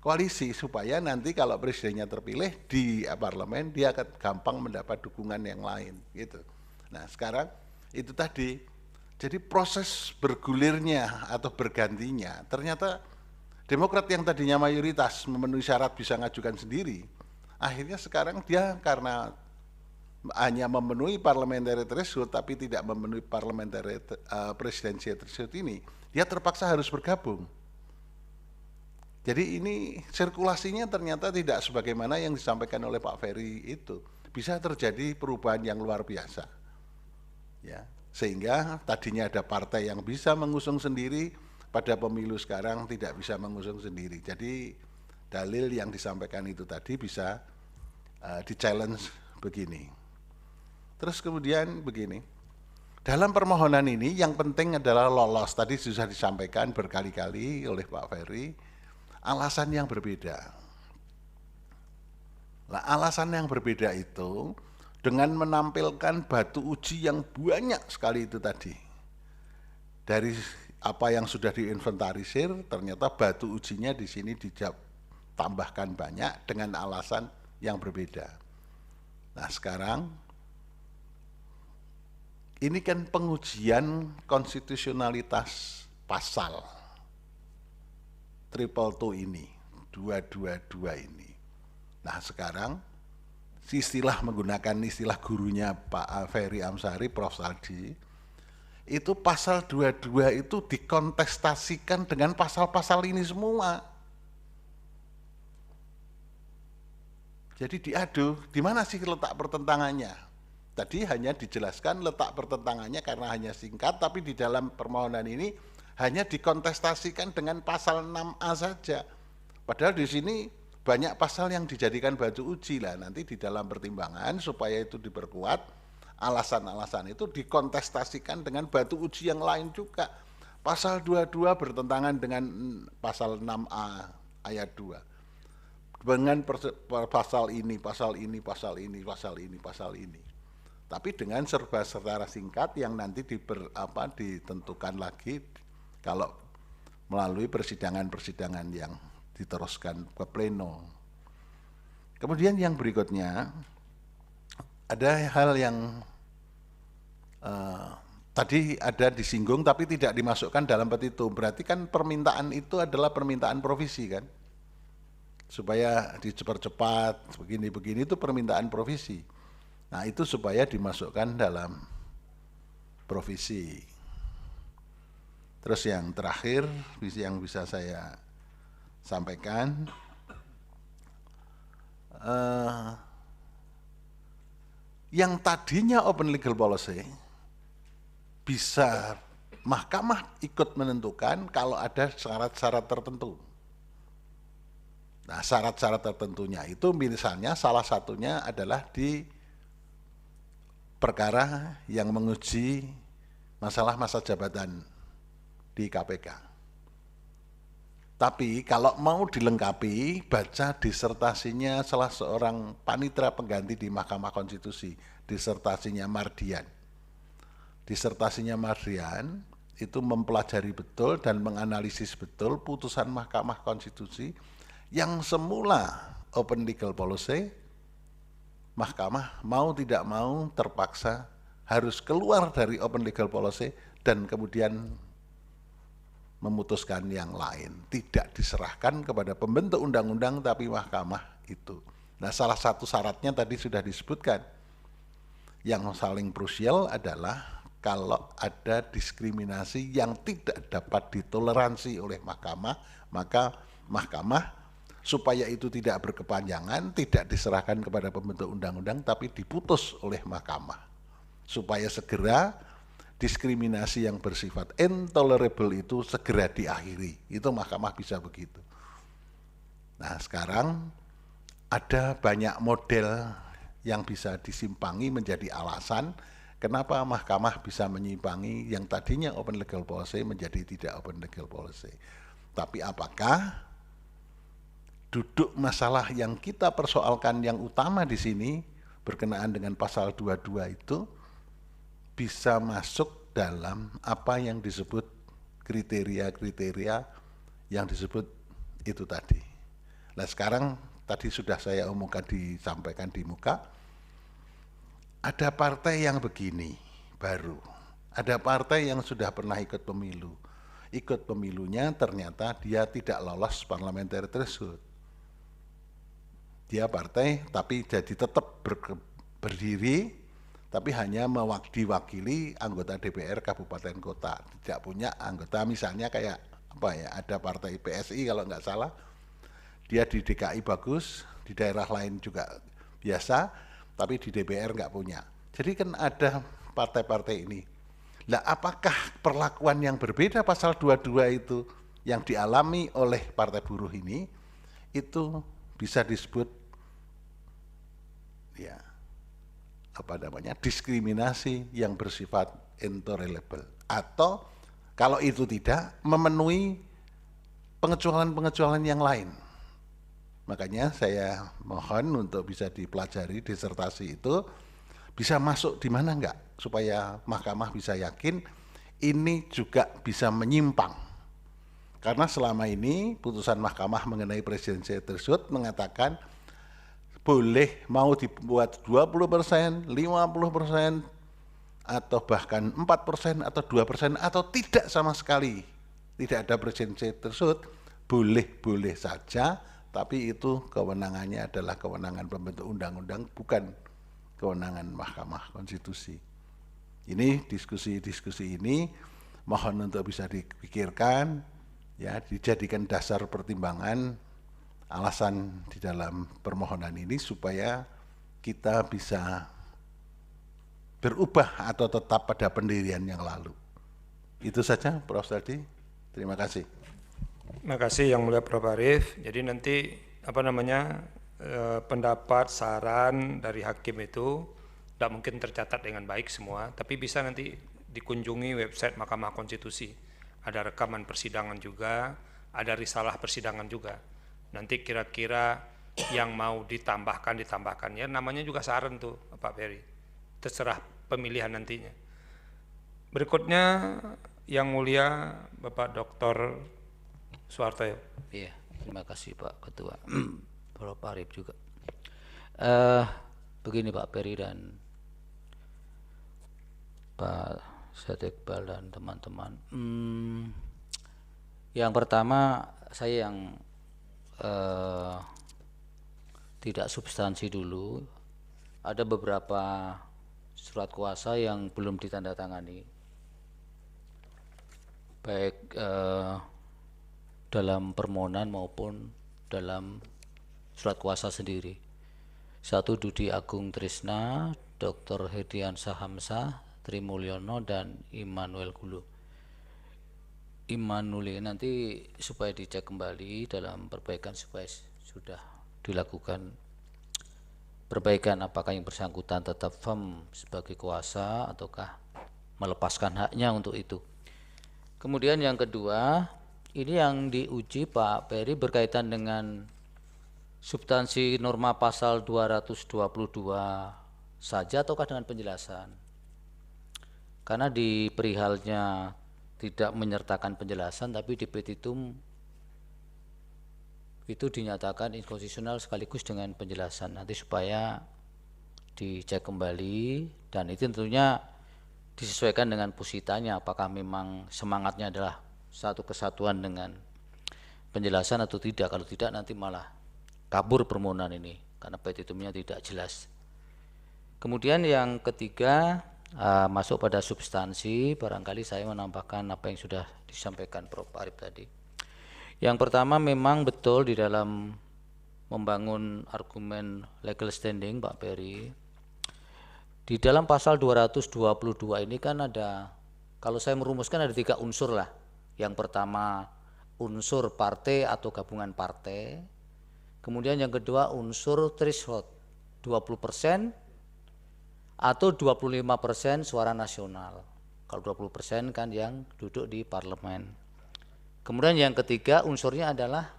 koalisi supaya nanti kalau presidennya terpilih di parlemen dia akan gampang mendapat dukungan yang lain gitu. Nah, sekarang itu tadi. Jadi proses bergulirnya atau bergantinya ternyata Demokrat yang tadinya mayoritas memenuhi syarat bisa ngajukan sendiri, akhirnya sekarang dia karena hanya memenuhi parliamentary threshold tapi tidak memenuhi parliamentary presidensial threshold ini, dia terpaksa harus bergabung. Jadi ini sirkulasinya ternyata tidak sebagaimana yang disampaikan oleh Pak Ferry itu. Bisa terjadi perubahan yang luar biasa. Ya, sehingga tadinya ada partai yang bisa mengusung sendiri, pada pemilu sekarang tidak bisa mengusung sendiri. Jadi dalil yang disampaikan itu tadi bisa di-challenge begini. Terus kemudian begini, dalam permohonan ini yang penting adalah lolos. Tadi sudah disampaikan berkali-kali oleh Pak Ferry, alasan yang berbeda. Nah, alasan yang berbeda itu dengan menampilkan batu uji yang banyak sekali itu tadi. Dari apa yang sudah diinventarisir, ternyata batu ujinya di sini ditambahkan banyak dengan alasan yang berbeda. Nah, sekarang ini kan pengujian konstitusionalitas pasal. triple two ini, 222 ini. Nah sekarang istilah menggunakan istilah gurunya Pak Ferry Amsari, Prof. Saldi, itu pasal 22 itu dikontestasikan dengan pasal-pasal ini semua. Jadi diadu, di mana sih letak pertentangannya? Tadi hanya dijelaskan letak pertentangannya karena hanya singkat, tapi di dalam permohonan ini hanya dikontestasikan dengan pasal 6A saja. Padahal di sini banyak pasal yang dijadikan batu uji lah, nanti di dalam pertimbangan supaya itu diperkuat, alasan-alasan itu dikontestasikan dengan batu uji yang lain juga. Pasal 22 bertentangan dengan pasal 6A ayat 2. Dengan pasal ini, pasal ini, pasal ini, pasal ini, pasal ini. Tapi dengan serba secara singkat yang nanti ditentukan lagi kalau melalui persidangan-persidangan yang diteruskan ke pleno. Kemudian yang berikutnya ada hal yang tadi ada disinggung tapi tidak dimasukkan dalam petitum. Berarti kan permintaan itu adalah permintaan provisi kan? Supaya dicepat-cepat begini-begini itu permintaan provisi. Nah itu supaya dimasukkan dalam provisi. Terus yang terakhir yang bisa saya sampaikan, yang tadinya open legal policy bisa mahkamah ikut menentukan kalau ada syarat-syarat tertentu. Nah syarat-syarat tertentunya itu misalnya salah satunya adalah di perkara yang menguji masalah masa jabatan di KPK. Tapi kalau mau dilengkapi, baca disertasinya salah seorang panitera pengganti di Mahkamah Konstitusi, disertasinya Mardian. Disertasinya Mardian itu mempelajari betul dan menganalisis betul putusan Mahkamah Konstitusi yang semula open legal policy, Mahkamah mau tidak mau terpaksa harus keluar dari open legal policy dan kemudian memutuskan yang lain, tidak diserahkan kepada pembentuk undang-undang tapi mahkamah itu. Nah salah satu syaratnya tadi sudah disebutkan, yang saling krusial adalah kalau ada diskriminasi yang tidak dapat ditoleransi oleh mahkamah, maka mahkamah supaya itu tidak berkepanjangan, tidak diserahkan kepada pembentuk undang-undang tapi diputus oleh mahkamah supaya segera diskriminasi yang bersifat intolerable itu segera diakhiri. Itu mahkamah bisa begitu. Nah sekarang ada banyak model yang bisa disimpangi menjadi alasan kenapa mahkamah bisa menyimpangi yang tadinya open legal policy menjadi tidak open legal policy. Tapi apakah duduk masalah yang kita persoalkan yang utama di sini berkenaan dengan pasal 22 itu bisa masuk dalam apa yang disebut kriteria-kriteria yang disebut itu tadi. Nah sekarang tadi sudah saya omongkan disampaikan di muka, ada partai yang begini baru, ada partai yang sudah pernah ikut pemilu, ikut pemilunya ternyata dia tidak lolos parliamentary threshold. Dia partai tapi jadi tetap berdiri tapi hanya mewakili anggota DPR kabupaten kota, tidak punya anggota. Misalnya kayak apa ya, ada partai PSI kalau nggak salah, dia di DKI bagus, di daerah lain juga biasa, tapi di DPR nggak punya. Jadi kan ada partai-partai ini. Lah apakah perlakuan yang berbeda pasal 22 itu yang dialami oleh partai buruh ini itu bisa disebut ya apa namanya diskriminasi yang bersifat intolerable, atau kalau itu tidak memenuhi pengecualian-pengecualian yang lain. Makanya saya mohon untuk bisa dipelajari disertasi itu bisa masuk di mana enggak, supaya mahkamah bisa yakin ini juga bisa menyimpang. Karena selama ini putusan mahkamah mengenai presidensial threshold mengatakan boleh mau dibuat 20%, 50%, atau bahkan 4% atau 2% atau tidak sama sekali. Tidak ada presidensial threshold, boleh-boleh saja, tapi itu kewenangannya adalah kewenangan pembentuk undang-undang, bukan kewenangan Mahkamah Konstitusi. Ini diskusi-diskusi ini mohon untuk bisa dipikirkan, ya, dijadikan dasar pertimbangan alasan di dalam permohonan ini supaya kita bisa berubah atau tetap pada pendirian yang lalu. Itu saja, Prof. Saldi. Terima kasih. Terima kasih Yang Mulia Prof. Arief. Jadi nanti pendapat, saran dari hakim itu tidak mungkin tercatat dengan baik semua, tapi bisa nanti dikunjungi website Mahkamah Konstitusi. Ada rekaman persidangan juga, ada risalah persidangan juga. Nanti kira-kira yang mau ditambahkan. Ya namanya juga saran tuh Pak Ferry. Terserah pemilihan nantinya. Berikutnya Yang Mulia Bapak Dr. Suhartoyo. Iya, terima kasih Pak Ketua. Prof. Arief juga. Begini Pak Ferry dan Pak Syed Iqbal dan teman-teman. Yang pertama saya yang tidak substansi dulu. Ada beberapa surat kuasa yang belum ditandatangani, baik dalam permohonan maupun dalam surat kuasa sendiri. Satu Dudi Agung Trisna, Dr. Hedian Sahamsa, Trimulyono, dan Immanuel Gulu. Immanuel nanti supaya dicek kembali dalam perbaikan supaya sudah dilakukan perbaikan, apakah yang bersangkutan tetap firm sebagai kuasa ataukah melepaskan haknya untuk itu. Kemudian yang kedua, ini yang diuji Pak Ferry berkaitan dengan substansi norma pasal 222 saja ataukah dengan penjelasan? Karena di perihalnya tidak menyertakan penjelasan, tapi di petitum itu dinyatakan inkonstitusional sekaligus dengan penjelasan. Nanti supaya dicek kembali, dan itu tentunya disesuaikan dengan positanya, apakah memang semangatnya adalah satu kesatuan dengan penjelasan atau tidak. Kalau tidak nanti malah kabur permohonan ini karena petitumnya tidak jelas. Kemudian yang ketiga, masuk pada substansi, barangkali saya menambahkan apa yang sudah disampaikan Prof. Arief tadi. Yang pertama, memang betul di dalam membangun argumen legal standing Pak Ferry, di dalam pasal 222 ini kan ada, kalau saya merumuskan ada 3 unsur lah. Yang pertama unsur partai atau gabungan partai, kemudian yang kedua unsur threshold 20% atau 25% suara nasional. Kalau 20% kan yang duduk di parlemen. Kemudian yang ketiga unsurnya adalah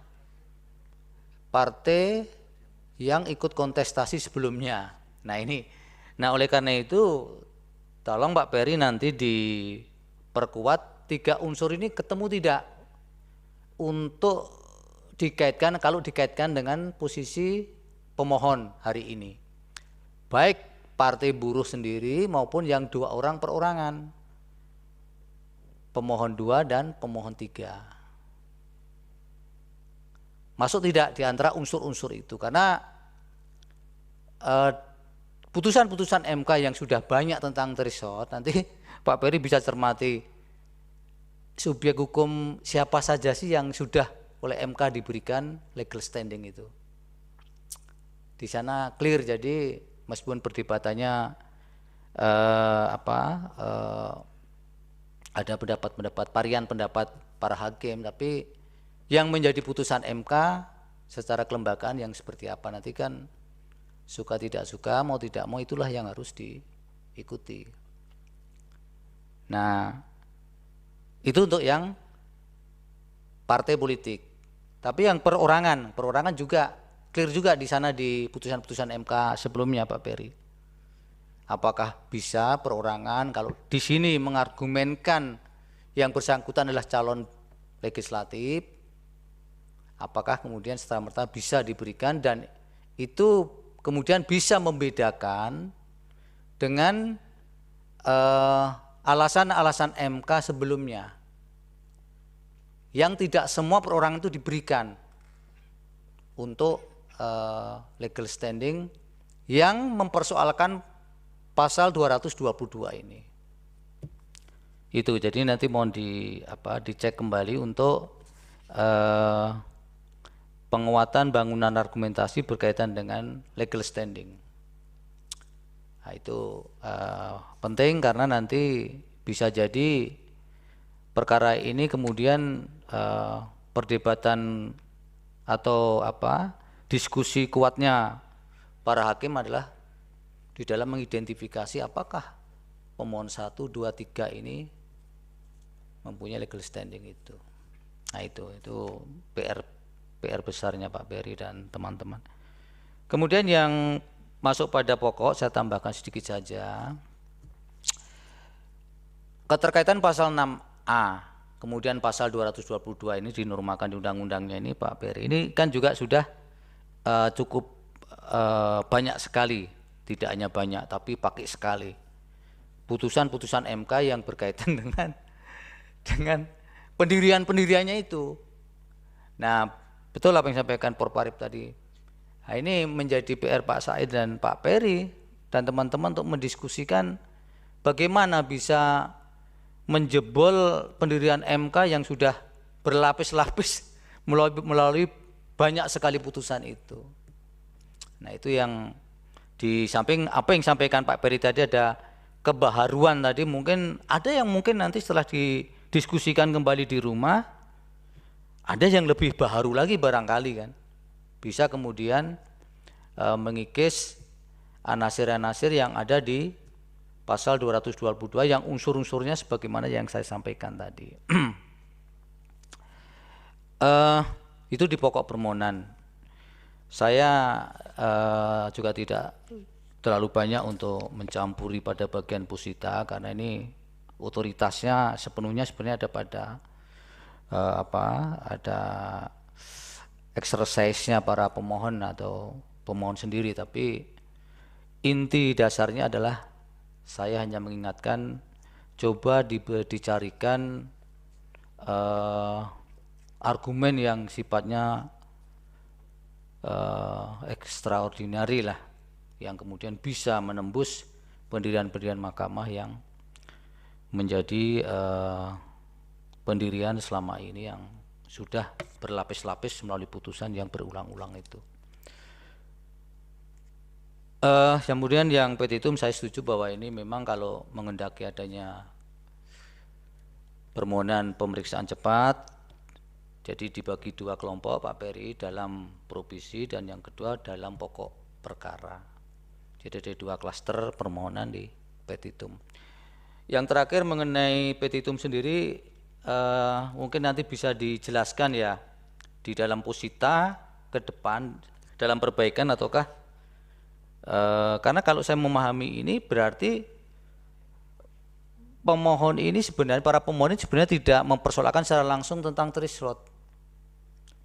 partai yang ikut kontestasi sebelumnya. Nah oleh karena itu tolong Pak Ferry nanti diperkuat 3 unsur ini ketemu tidak untuk dikaitkan, kalau dikaitkan dengan posisi pemohon hari ini, baik partai buruh sendiri maupun yang 2 orang perorangan, pemohon 2 dan pemohon 3. Masuk tidak di antara unsur-unsur itu? Karena putusan-putusan MK yang sudah banyak tentang threshold, nanti Pak Ferry bisa cermati subjek hukum siapa saja sih yang sudah oleh MK diberikan legal standing itu. Di sana clear, jadi meskipun perdebatannya ada pendapat-pendapat, varian pendapat para hakim, tapi yang menjadi putusan MK secara kelembagaan yang seperti apa nanti kan suka tidak suka, mau tidak mau itulah yang harus diikuti. Nah, itu untuk yang partai politik. Tapi yang perorangan juga clear juga di sana di putusan-putusan MK sebelumnya Pak Ferry. Apakah bisa perorangan kalau di sini mengargumenkan yang bersangkutan adalah calon legislatif, apakah kemudian serta-merta bisa diberikan, dan itu kemudian bisa membedakan dengan alasan-alasan MK sebelumnya yang tidak semua perorangan itu diberikan untuk legal standing yang mempersoalkan pasal 222 ini. Itu jadi nanti mohon dicek kembali untuk penguatan bangunan argumentasi berkaitan dengan legal standing. Nah, itu penting karena nanti bisa jadi perkara ini kemudian perdebatan atau diskusi kuatnya para hakim adalah di dalam mengidentifikasi apakah pemohon 1, 2, 3 ini mempunyai legal standing itu. Nah itu PR besarnya Pak Beri dan teman-teman. Kemudian yang masuk pada pokok saya tambahkan sedikit saja. Keterkaitan pasal 6A, kemudian pasal 222 ini dinormakan di undang-undangnya ini Pak Beri. Ini kan juga sudah cukup banyak sekali, tidak hanya banyak tapi pakai sekali putusan-putusan MK yang berkaitan dengan pendiriannya itu. Nah, betul apa yang disampaikan Porparip tadi. Nah, ini menjadi PR Pak Said dan Pak Peri dan teman-teman untuk mendiskusikan bagaimana bisa menjebol pendirian MK yang sudah berlapis-lapis melalui banyak sekali putusan itu. Nah, itu yang di samping apa yang disampaikan Pak Peri tadi, ada kebaharuan tadi, mungkin ada yang mungkin nanti setelah didiskusikan kembali di rumah ada yang lebih baharu lagi barangkali kan, bisa kemudian mengikis anasir-anasir yang ada di pasal 222 yang unsur-unsurnya sebagaimana yang saya sampaikan tadi. Itu di pokok permohonan. Saya juga tidak terlalu banyak untuk mencampuri pada bagian posita karena ini otoritasnya sepenuhnya sebenarnya ada pada ada exercise-nya para pemohon atau pemohon sendiri, tapi inti dasarnya adalah saya hanya mengingatkan coba dicarikan argumen yang sifatnya extraordinary lah, yang kemudian bisa menembus pendirian-pendirian mahkamah yang menjadi pendirian selama ini yang sudah berlapis-lapis melalui putusan yang berulang-ulang itu. Kemudian yang petitum saya setuju bahwa ini memang kalau mengendaki adanya permohonan pemeriksaan cepat, jadi dibagi dua kelompok Pak Peri, dalam provisi dan yang kedua dalam pokok perkara. Jadi ada dua klaster permohonan di petitum. Yang terakhir mengenai petitum sendiri mungkin nanti bisa dijelaskan ya di dalam posita ke depan dalam perbaikan ataukah karena kalau saya memahami ini berarti pemohon ini sebenarnya, para pemohon ini sebenarnya tidak mempersoalkan secara langsung tentang threshold.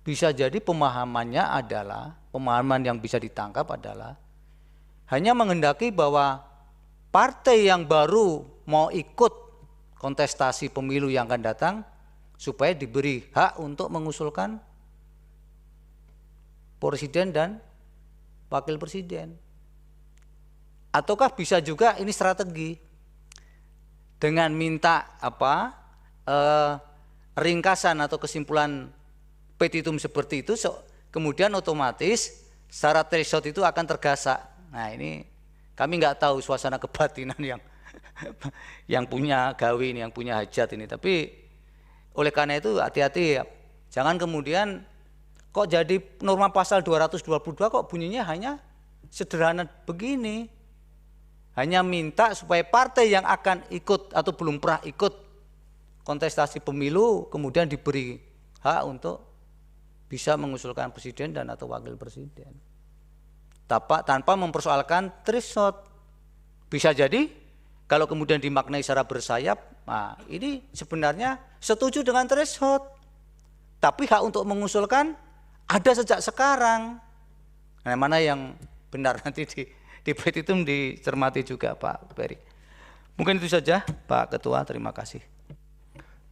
Bisa jadi pemahamannya adalah, pemahaman yang bisa ditangkap adalah hanya menghendaki bahwa partai yang baru mau ikut kontestasi pemilu yang akan datang supaya diberi hak untuk mengusulkan presiden dan wakil presiden. Ataukah bisa juga ini strategi dengan minta ringkasan atau kesimpulan petitum seperti itu, kemudian otomatis syarat threshold itu akan tergasak. Nah ini kami nggak tahu suasana kebatinan yang punya gawe ini, yang punya hajat ini. Tapi oleh karena itu hati-hati ya, jangan kemudian kok jadi norma pasal 222 kok bunyinya hanya sederhana begini, hanya minta supaya partai yang akan ikut atau belum pernah ikut kontestasi pemilu kemudian diberi hak untuk bisa mengusulkan presiden dan atau wakil presiden tanpa mempersoalkan threshold. Bisa jadi kalau kemudian dimaknai secara bersayap, nah ini sebenarnya setuju dengan threshold, tapi hak untuk mengusulkan ada sejak sekarang. Nah, mana yang benar nanti di petitum dicermati juga Pak Peri. Mungkin itu saja Pak Ketua, terima kasih.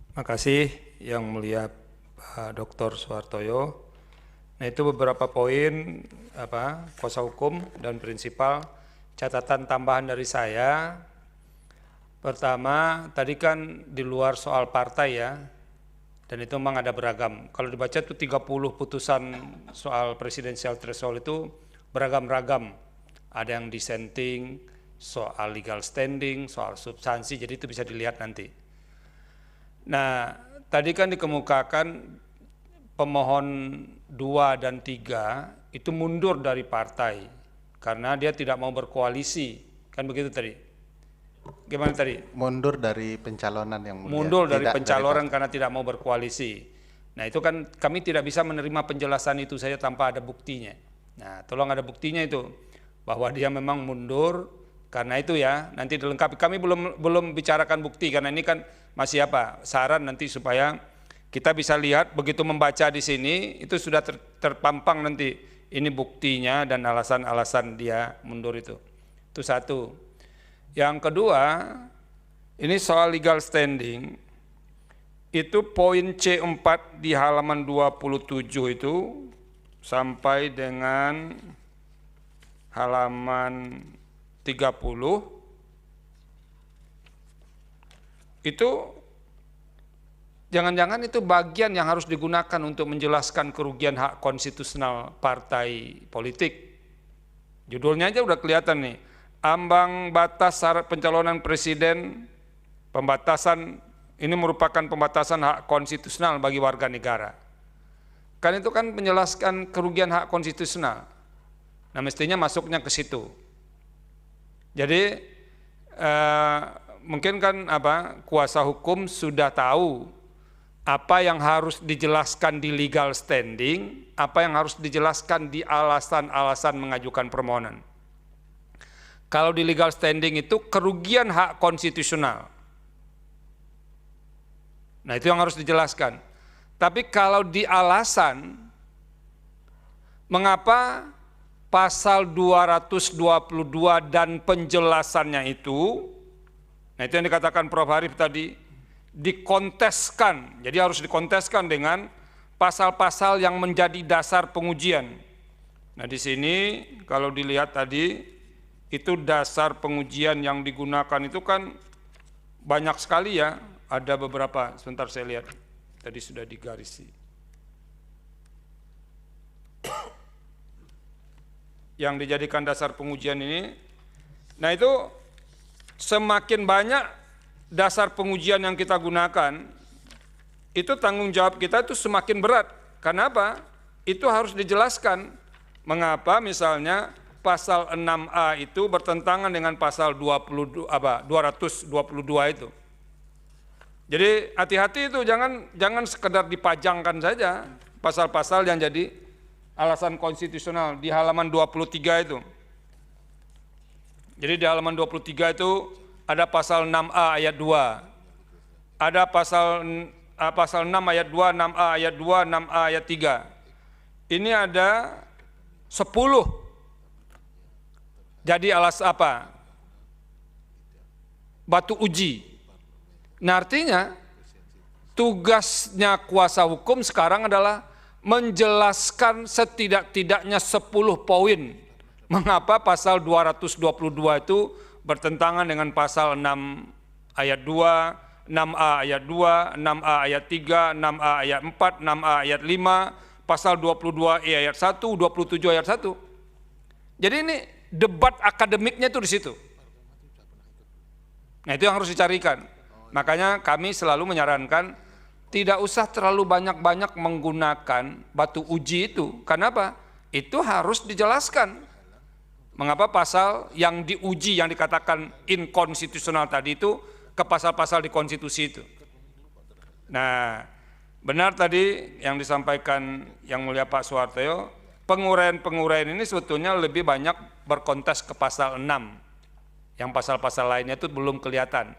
Terima kasih Yang Mulia Pak Dr. Suhartoyo. Nah, itu beberapa poin kuasa hukum dan prinsipal. Catatan tambahan dari saya. Pertama, tadi kan di luar soal partai ya. Dan itu memang ada beragam. Kalau dibaca itu 30 putusan soal presidensial threshold itu beragam-ragam. Ada yang dissenting, soal legal standing, soal substansi, jadi itu bisa dilihat nanti. Nah, tadi kan dikemukakan pemohon 2 dan 3 itu mundur dari partai karena dia tidak mau berkoalisi, kan begitu tadi? Gimana tadi? Mundur dari pencalonan yang mulia. Mundur dari Tidak pencalonan karena tidak mau berkoalisi. Nah, itu kan kami tidak bisa menerima penjelasan itu saja tanpa ada buktinya. Nah, tolong ada buktinya itu bahwa dia memang mundur karena itu ya, nanti dilengkapi. Kami belum bicarakan bukti karena ini kan masih saran nanti supaya kita bisa lihat begitu membaca di sini itu sudah terpampang nanti ini buktinya dan alasan-alasan dia mundur itu. Itu satu. Yang kedua, ini soal legal standing. Itu poin C4 di halaman 27 itu sampai dengan halaman 30 itu jangan-jangan itu bagian yang harus digunakan untuk menjelaskan kerugian hak konstitusional partai politik. Judulnya aja udah kelihatan nih, ambang batas syarat pencalonan presiden, pembatasan ini merupakan pembatasan hak konstitusional bagi warga negara. Kan itu kan menjelaskan kerugian hak konstitusional. Nah, mestinya masuknya ke situ. Jadi mungkin kan kuasa hukum sudah tahu apa yang harus dijelaskan di legal standing, apa yang harus dijelaskan di alasan-alasan mengajukan permohonan. Kalau di legal standing itu kerugian hak konstitusional. Nah, itu yang harus dijelaskan. Tapi kalau di alasan, mengapa pasal 222 dan penjelasannya itu, nah itu yang dikatakan Prof. Harif tadi, dikonteskan, jadi harus dikonteskan dengan pasal-pasal yang menjadi dasar pengujian. Nah, di sini kalau dilihat tadi, itu dasar pengujian yang digunakan itu kan banyak sekali ya, ada beberapa, sebentar saya lihat, tadi sudah digarisi. Yang dijadikan dasar pengujian ini, nah itu semakin banyak dasar pengujian yang kita gunakan, itu tanggung jawab kita itu semakin berat. Karena apa? Itu harus dijelaskan mengapa misalnya pasal 6A itu bertentangan dengan pasal 222 itu. Jadi hati-hati itu, jangan sekedar dipajangkan saja pasal-pasal yang jadi alasan konstitusional di halaman 23 itu. Jadi di halaman 23 itu ada pasal 6A ayat 2. Ada pasal 6 ayat 2, 6A ayat 2, 6A ayat 3. Ini ada 10. Jadi batu uji. Nah, artinya tugasnya kuasa hukum sekarang adalah menjelaskan setidak-tidaknya 10 poin mengapa pasal 222 itu bertentangan dengan pasal 6 ayat 2, 6A ayat 2, 6A ayat 3, 6A ayat 4, 6A ayat 5, pasal 22E ayat 1, 27 ayat 1. Jadi ini debat akademiknya itu di situ. Nah, itu yang harus dicarikan. Makanya kami selalu menyarankan tidak usah terlalu banyak-banyak menggunakan batu uji itu. Kenapa? Itu harus dijelaskan. Mengapa pasal yang diuji, yang dikatakan inkonstitusional tadi itu ke pasal-pasal di konstitusi itu. Nah, benar tadi yang disampaikan Yang Mulia Pak Suhartoyo, penguraian-penguraian ini sebetulnya lebih banyak berkontes ke pasal 6. Yang pasal-pasal lainnya itu belum kelihatan.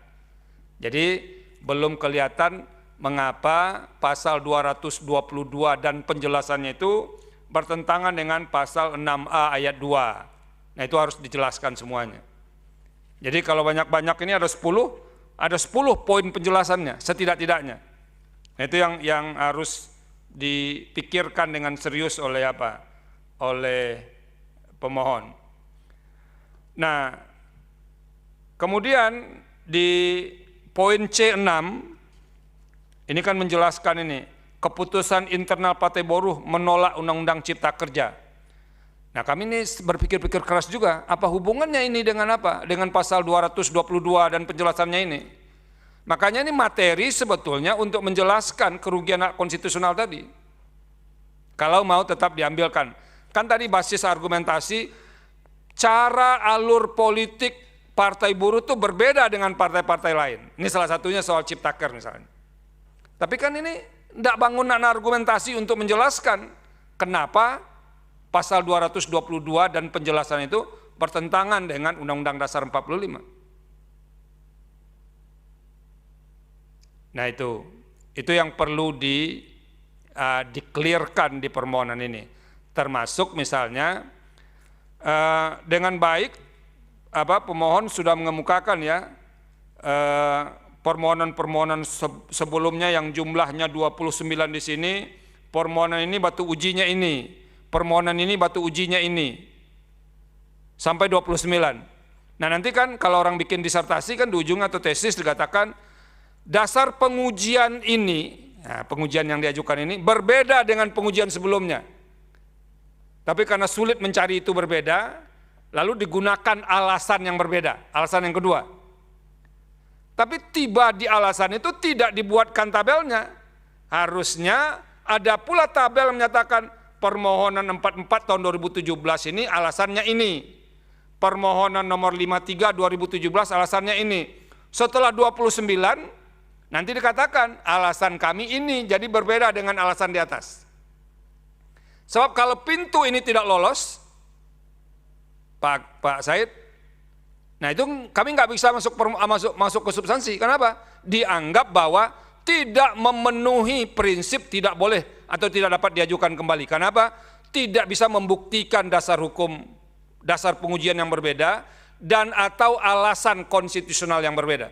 Jadi belum kelihatan mengapa pasal 222 dan penjelasannya itu bertentangan dengan pasal 6A ayat 2. Nah, itu harus dijelaskan semuanya. Jadi kalau banyak-banyak ini ada 10 poin penjelasannya setidak-tidaknya. Nah, itu yang harus dipikirkan dengan serius oleh apa? Oleh pemohon. Nah, kemudian di poin C6 ini kan menjelaskan ini keputusan internal Partai Buruh menolak Undang-Undang Cipta Kerja. Nah, kami ini berpikir-pikir keras juga, apa hubungannya ini dengan apa? Dengan pasal 222 dan penjelasannya ini. Makanya ini materi sebetulnya untuk menjelaskan kerugian hak konstitusional tadi. Kalau mau tetap diambilkan. Kan tadi basis argumentasi, cara alur politik Partai Buruh itu berbeda dengan partai-partai lain. Ini salah satunya soal Ciptaker misalnya. Tapi kan ini tidak bangun argumentasi untuk menjelaskan kenapa pasal 222 dan penjelasan itu bertentangan dengan Undang-Undang Dasar 45. Nah itu yang perlu di-clearkan di permohonan ini. Termasuk misalnya dengan baik pemohon sudah mengemukakan ya permohonan-permohonan sebelumnya yang jumlahnya 29 di sini, permohonan ini batu ujinya ini, permohonan ini batu ujinya ini, sampai 29. Nah nanti kan kalau orang bikin disertasi kan di ujung atau tesis dikatakan dasar pengujian ini, nah, pengujian yang diajukan ini berbeda dengan pengujian sebelumnya. Tapi karena sulit mencari itu berbeda, lalu digunakan alasan yang berbeda, alasan yang kedua. Tapi tiba di alasan itu tidak dibuatkan tabelnya. Harusnya ada pula tabel yang menyatakan permohonan 44 tahun 2017 ini alasannya ini. Permohonan nomor 53 2017 alasannya ini. Setelah 29 nanti dikatakan alasan kami ini, jadi berbeda dengan alasan di atas. Sebab kalau pintu ini tidak lolos, Pak Said, nah itu kami nggak bisa masuk ke substansi. Kenapa? Dianggap bahwa tidak memenuhi prinsip tidak boleh atau tidak dapat diajukan kembali. Kenapa? Tidak bisa membuktikan dasar hukum, dasar pengujian yang berbeda, dan atau alasan konstitusional yang berbeda.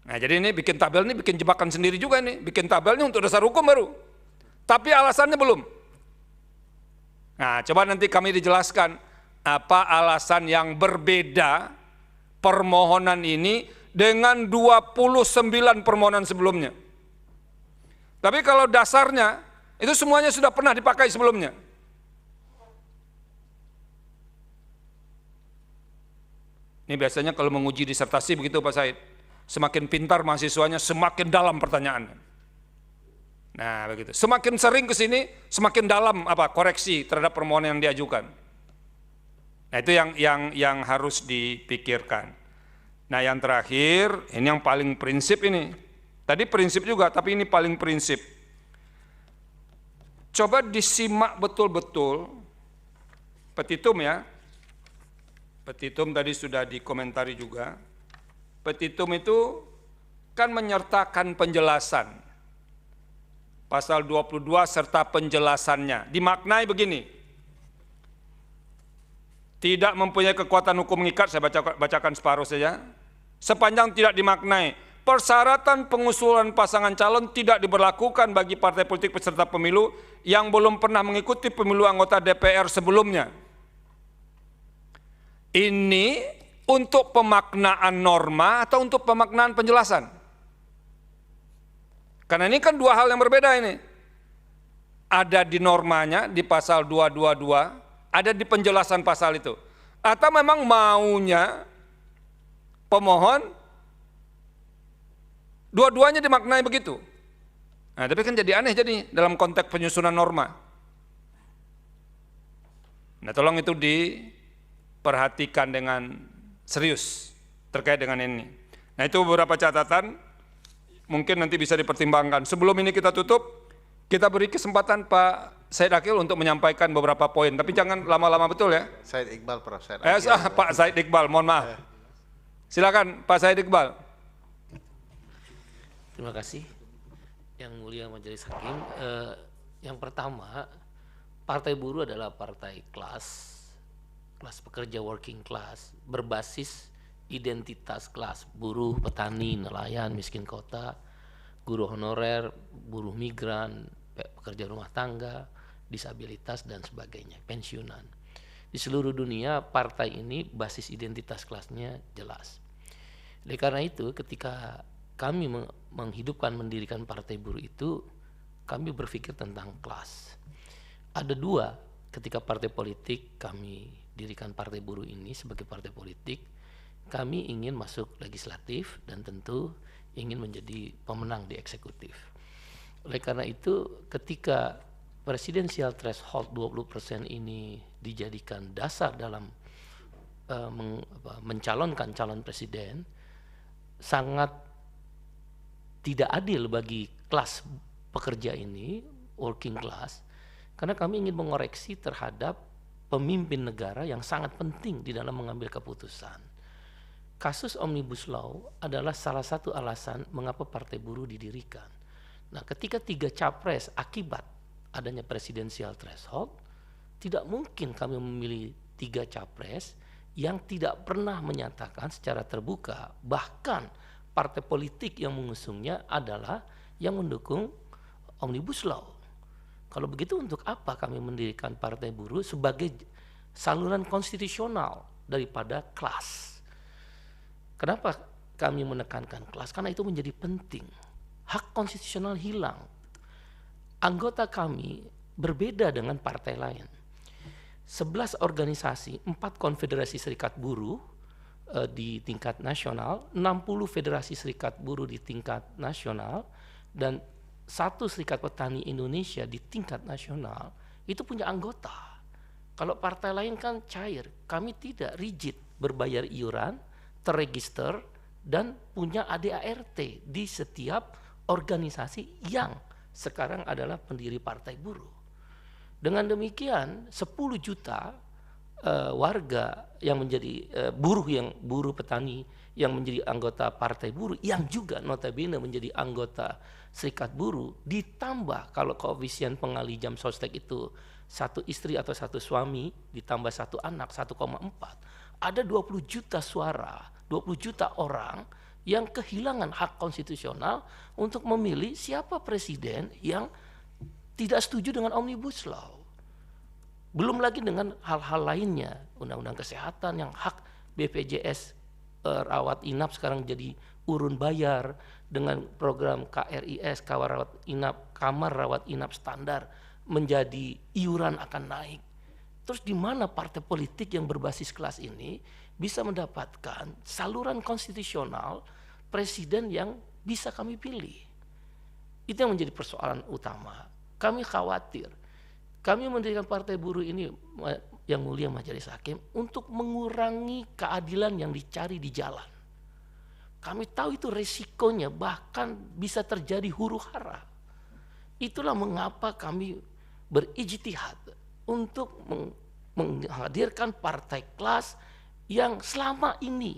Nah jadi ini bikin tabel ini bikin jebakan sendiri juga nih, bikin tabelnya untuk dasar hukum baru, tapi alasannya belum. Nah coba nanti kami dijelaskan apa alasan yang berbeda permohonan ini dengan 29 permohonan sebelumnya. Tapi kalau dasarnya itu semuanya sudah pernah dipakai sebelumnya. Ini biasanya kalau menguji disertasi begitu Pak Said. Semakin pintar mahasiswanya, semakin dalam pertanyaannya. Nah, begitu. Semakin sering ke sini, semakin dalam koreksi terhadap permohonan yang diajukan. Nah, itu yang harus dipikirkan. Nah, yang terakhir, ini yang paling prinsip ini. Tadi prinsip juga, tapi ini paling prinsip. Coba disimak betul-betul petitum ya. Petitum tadi sudah dikomentari juga. Petitum itu kan menyertakan penjelasan. Pasal 22 serta penjelasannya. Dimaknai begini. Tidak mempunyai kekuatan hukum mengikat, saya bacakan separuh saja. Sepanjang tidak dimaknai, persyaratan pengusulan pasangan calon tidak diberlakukan bagi partai politik peserta pemilu yang belum pernah mengikuti pemilu anggota DPR sebelumnya. Ini untuk pemaknaan norma atau untuk pemaknaan penjelasan? Karena ini kan dua hal yang berbeda ini. Ada di normanya, di pasal 222, ada di penjelasan pasal itu. Atau memang maunya pemohon dua-duanya dimaknai begitu. Nah, tapi kan jadi aneh jadi dalam konteks penyusunan norma. Nah, tolong itu diperhatikan dengan serius terkait dengan ini. Nah itu beberapa catatan, mungkin nanti bisa dipertimbangkan. Sebelum ini kita tutup, kita beri kesempatan Pak Said Akil untuk menyampaikan beberapa poin, tapi jangan lama-lama betul ya. Said Iqbal, Prof. Pak Said Iqbal, mohon maaf. Silakan Pak Said Iqbal. Terima kasih Yang Mulia Majelis Hakim. Yang pertama, Partai Buruh adalah partai kelas pekerja working class, berbasis identitas kelas buruh, petani, nelayan, miskin kota. guru honorer, buruh migran, pekerja rumah tangga, disabilitas dan sebagainya, pensiunan. Di seluruh dunia partai ini basis identitas kelasnya jelas. Oleh karena itu ketika kami mendirikan partai buruh itu, kami berpikir tentang kelas. Ada dua, ketika partai politik kami dirikan partai buruh ini sebagai partai politik, kami ingin masuk legislatif dan tentu ingin menjadi pemenang di eksekutif. Oleh karena itu ketika presidensial threshold 20% ini dijadikan dasar dalam mencalonkan calon presiden, sangat tidak adil bagi kelas pekerja ini, working class, karena kami ingin mengoreksi terhadap pemimpin negara yang sangat penting di dalam mengambil keputusan. Kasus Omnibus Law adalah salah satu alasan mengapa Partai Buruh didirikan. Nah, ketika 3 capres akibat adanya presidensial threshold, tidak mungkin kami memilih 3 capres yang tidak pernah menyatakan secara terbuka, bahkan partai politik yang mengusungnya adalah yang mendukung Omnibus Law. Kalau begitu untuk apa kami mendirikan Partai Buruh sebagai saluran konstitusional daripada kelas? Kenapa kami menekankan kelas? Karena itu menjadi penting. Hak konstitusional hilang. Anggota kami berbeda dengan partai lain. 11 organisasi, 4 konfederasi serikat buruh di tingkat nasional, 60 federasi serikat buruh di tingkat nasional, dan 1 serikat petani Indonesia di tingkat nasional itu punya anggota. Kalau partai lain kan cair, kami tidak, rigid, berbayar iuran, terregister, dan punya ADART di setiap organisasi yang sekarang adalah pendiri partai buruh. Dengan demikian 10 juta warga yang menjadi buruh petani yang menjadi anggota partai buruh, yang juga notabene menjadi anggota serikat buruh, ditambah kalau koefisien pengali jam sostek itu 1 istri atau 1 suami ditambah 1 anak 1,4, ada 20 juta suara, 20 juta orang yang kehilangan hak konstitusional untuk memilih siapa presiden yang tidak setuju dengan Omnibus Law. Belum lagi dengan hal-hal lainnya, undang-undang kesehatan yang hak BPJS rawat inap sekarang jadi urun bayar, dengan program KRIS, kamar rawat inap standar, menjadi iuran akan naik. Terus di mana partai politik yang berbasis kelas ini bisa mendapatkan saluran konstitusional presiden yang bisa kami pilih? Itu yang menjadi persoalan utama. Kami khawatir, kami mendirikan partai buruh ini, Yang Mulia Majelis Hakim, untuk mengurangi keadilan yang dicari di jalan. Kami tahu itu resikonya, bahkan bisa terjadi huru hara. Itulah mengapa kami berijtihad untuk menghadirkan partai kelas yang selama ini,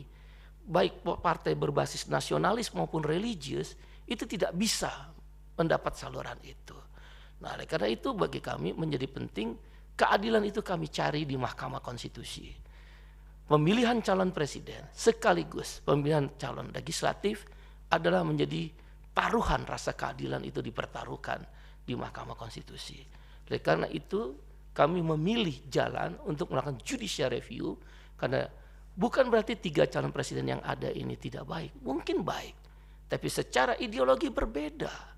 baik partai berbasis nasionalis maupun religius, itu tidak bisa mendapat saluran itu. Nah, oleh karena itu bagi kami menjadi penting keadilan itu kami cari di Mahkamah Konstitusi. Pemilihan calon presiden sekaligus pemilihan calon legislatif adalah menjadi taruhan, rasa keadilan itu dipertaruhkan di Mahkamah Konstitusi. Oleh karena itu kami memilih jalan untuk melakukan judicial review, karena bukan berarti 3 calon presiden yang ada ini tidak baik, mungkin baik, tapi secara ideologi berbeda.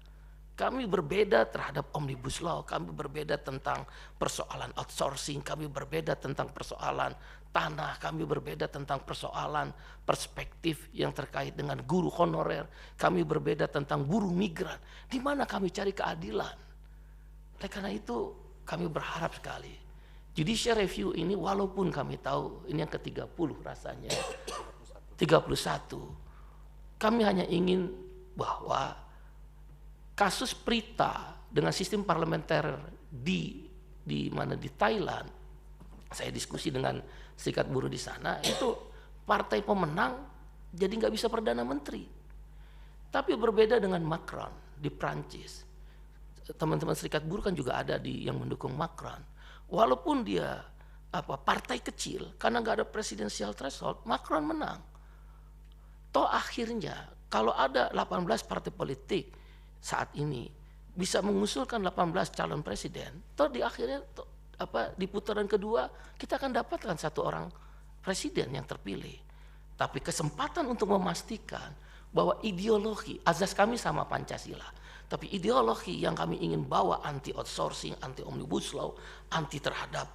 Kami berbeda terhadap Omnibus Law, kami berbeda tentang persoalan outsourcing, kami berbeda tentang persoalan tanah, kami berbeda tentang persoalan perspektif yang terkait dengan guru honorer, kami berbeda tentang buruh migran. Di mana kami cari keadilan? Oleh karena itu kami berharap sekali judicial review ini, walaupun kami tahu ini yang ke-30 rasanya, 31, kami hanya ingin bahwa kasus Prita dengan sistem parlementer di Thailand, saya diskusi dengan serikat buruh di sana, itu partai pemenang jadi nggak bisa perdana menteri. Tapi berbeda dengan Macron di Prancis, teman-teman serikat buruh kan juga ada yang mendukung Macron. Walaupun dia partai kecil, karena nggak ada presidensial threshold, Macron menang. Toh akhirnya kalau ada 18 partai politik saat ini bisa mengusulkan 18 calon presiden, toh di akhirnya di putaran kedua kita akan dapatkan 1 orang presiden yang terpilih. Tapi kesempatan untuk memastikan bahwa ideologi, azas kami sama Pancasila, tapi ideologi yang kami ingin bawa anti outsourcing, anti omnibus law, anti terhadap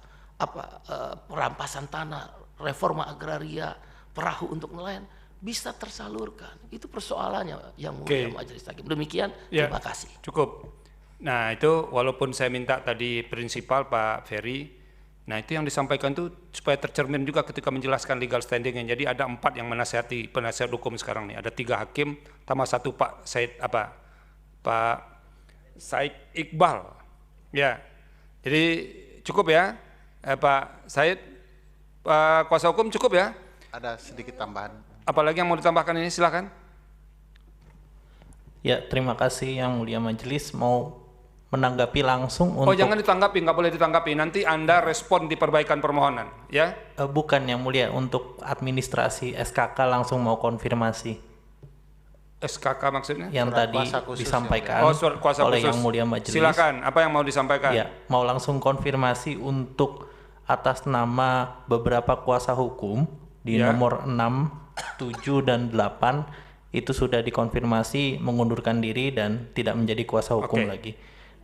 perampasan tanah, reforma agraria, perahu untuk nelayan bisa tersalurkan. Itu persoalannya yang mulia Majelis Hakim. Demikian, terima kasih. Cukup. Nah itu walaupun saya minta tadi prinsipal Pak Ferry, nah itu yang disampaikan itu supaya tercermin juga ketika menjelaskan legal standingnya. Jadi ada 4 yang menasihati penasihat hukum sekarang nih. Ada 3 hakim, tambah 1 Pak Said Iqbal. Ya, jadi cukup ya, Pak Said, Pak kuasa hukum cukup ya? Ada sedikit tambahan. Apalagi yang mau ditambahkan ini, silakan. Ya, terima kasih Yang Mulia Majelis. Mau menanggapi langsung untuk... Oh jangan ditanggapi, nggak boleh ditanggapi. Nanti Anda respon di perbaikan permohonan, ya? Bukan Yang Mulia, untuk administrasi SKK langsung mau konfirmasi. SKK maksudnya? Yang tadi disampaikan kuasa oleh khusus. Yang Mulia Majelis. Silakan, apa yang mau disampaikan? Ya, mau langsung konfirmasi untuk atas nama beberapa kuasa hukum di nomor 6, 7, dan 8 itu sudah dikonfirmasi mengundurkan diri dan tidak menjadi kuasa hukum lagi.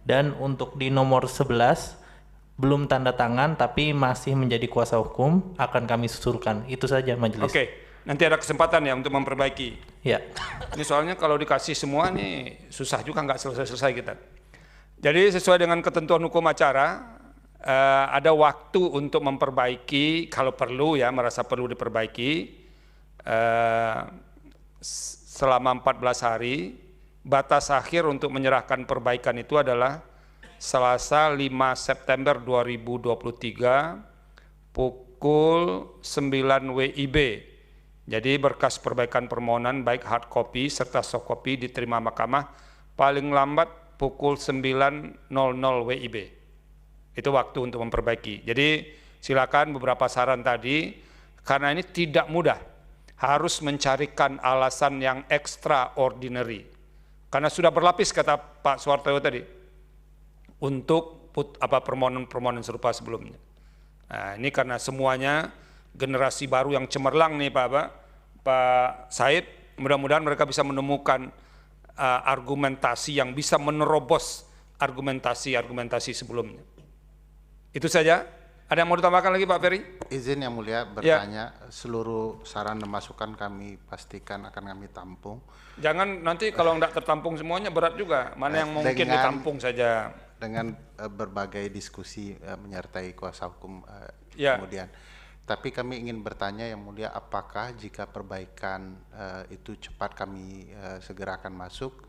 Dan untuk di nomor 11 belum tanda tangan tapi masih menjadi kuasa hukum, akan kami susulkan. Itu saja Majelis. Oke, nanti ada kesempatan ya untuk memperbaiki. Ya. Ini soalnya kalau dikasih semua nih susah juga, nggak selesai-selesai kita. Jadi sesuai dengan ketentuan hukum acara, ada waktu untuk memperbaiki kalau perlu ya, merasa perlu diperbaiki. Selama 14 hari, batas akhir untuk menyerahkan perbaikan itu adalah Selasa 5 September 2023 pukul 9 WIB. Jadi berkas perbaikan permohonan baik hard copy serta soft copy diterima mahkamah paling lambat pukul 9.00 WIB. Itu waktu untuk memperbaiki. Jadi silakan beberapa saran tadi, karena ini tidak mudah. Harus mencarikan alasan yang extraordinary. Karena sudah berlapis kata Pak Suhartoyo tadi untuk permohonan-permohonan serupa sebelumnya. Nah, ini karena semuanya generasi baru yang cemerlang nih Pak Said, mudah-mudahan mereka bisa menemukan argumentasi yang bisa menerobos argumentasi sebelumnya. Itu saja. Ada yang mau ditambahkan lagi Pak Ferry? Izin Yang Mulia bertanya, seluruh saran dan masukan kami pastikan akan kami tampung. Jangan nanti kalau tidak tertampung semuanya berat juga. Mana yang mungkin ditampung saja. Dengan berbagai diskusi menyertai kuasa hukum kemudian. Tapi kami ingin bertanya Yang Mulia, apakah jika perbaikan itu cepat kami segera akan masuk,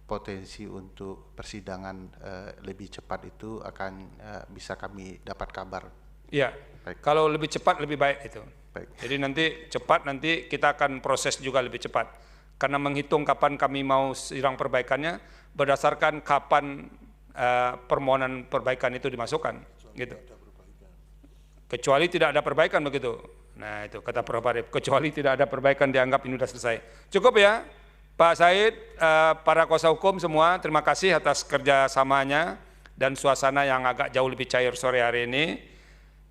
potensi untuk persidangan lebih cepat itu akan bisa kami dapat kabar? Iya, kalau lebih cepat lebih baik itu. Baik. Jadi nanti cepat, nanti kita akan proses juga lebih cepat. Karena menghitung kapan kami mau sidang perbaikannya berdasarkan kapan permohonan perbaikan itu dimasukkan, gitu. Kecuali tidak ada perbaikan begitu. Nah itu kata Prof. Arif, kecuali tidak ada perbaikan dianggap ini sudah selesai. Cukup ya, Pak Said, para kuasa hukum semua, terima kasih atas kerjasamanya dan suasana yang agak jauh lebih cair sore hari ini.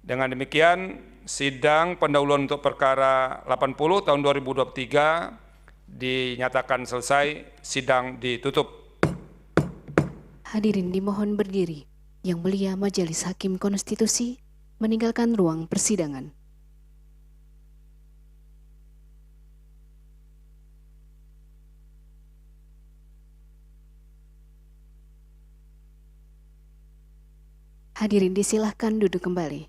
Dengan demikian, sidang pendahuluan untuk perkara 80 tahun 2023 dinyatakan selesai, sidang ditutup. Hadirin dimohon berdiri. Yang Mulia Majelis Hakim Konstitusi meninggalkan ruang persidangan. Hadirin disilahkan duduk kembali.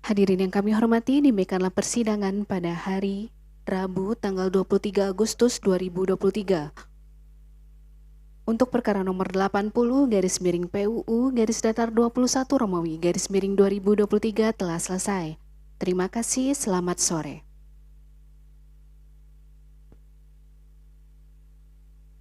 Hadirin yang kami hormati, demikianlah persidangan pada hari Rabu tanggal 23 Agustus 2023. Untuk perkara nomor 80/PUU/21 Romawi/2023 telah selesai. Terima kasih, selamat sore.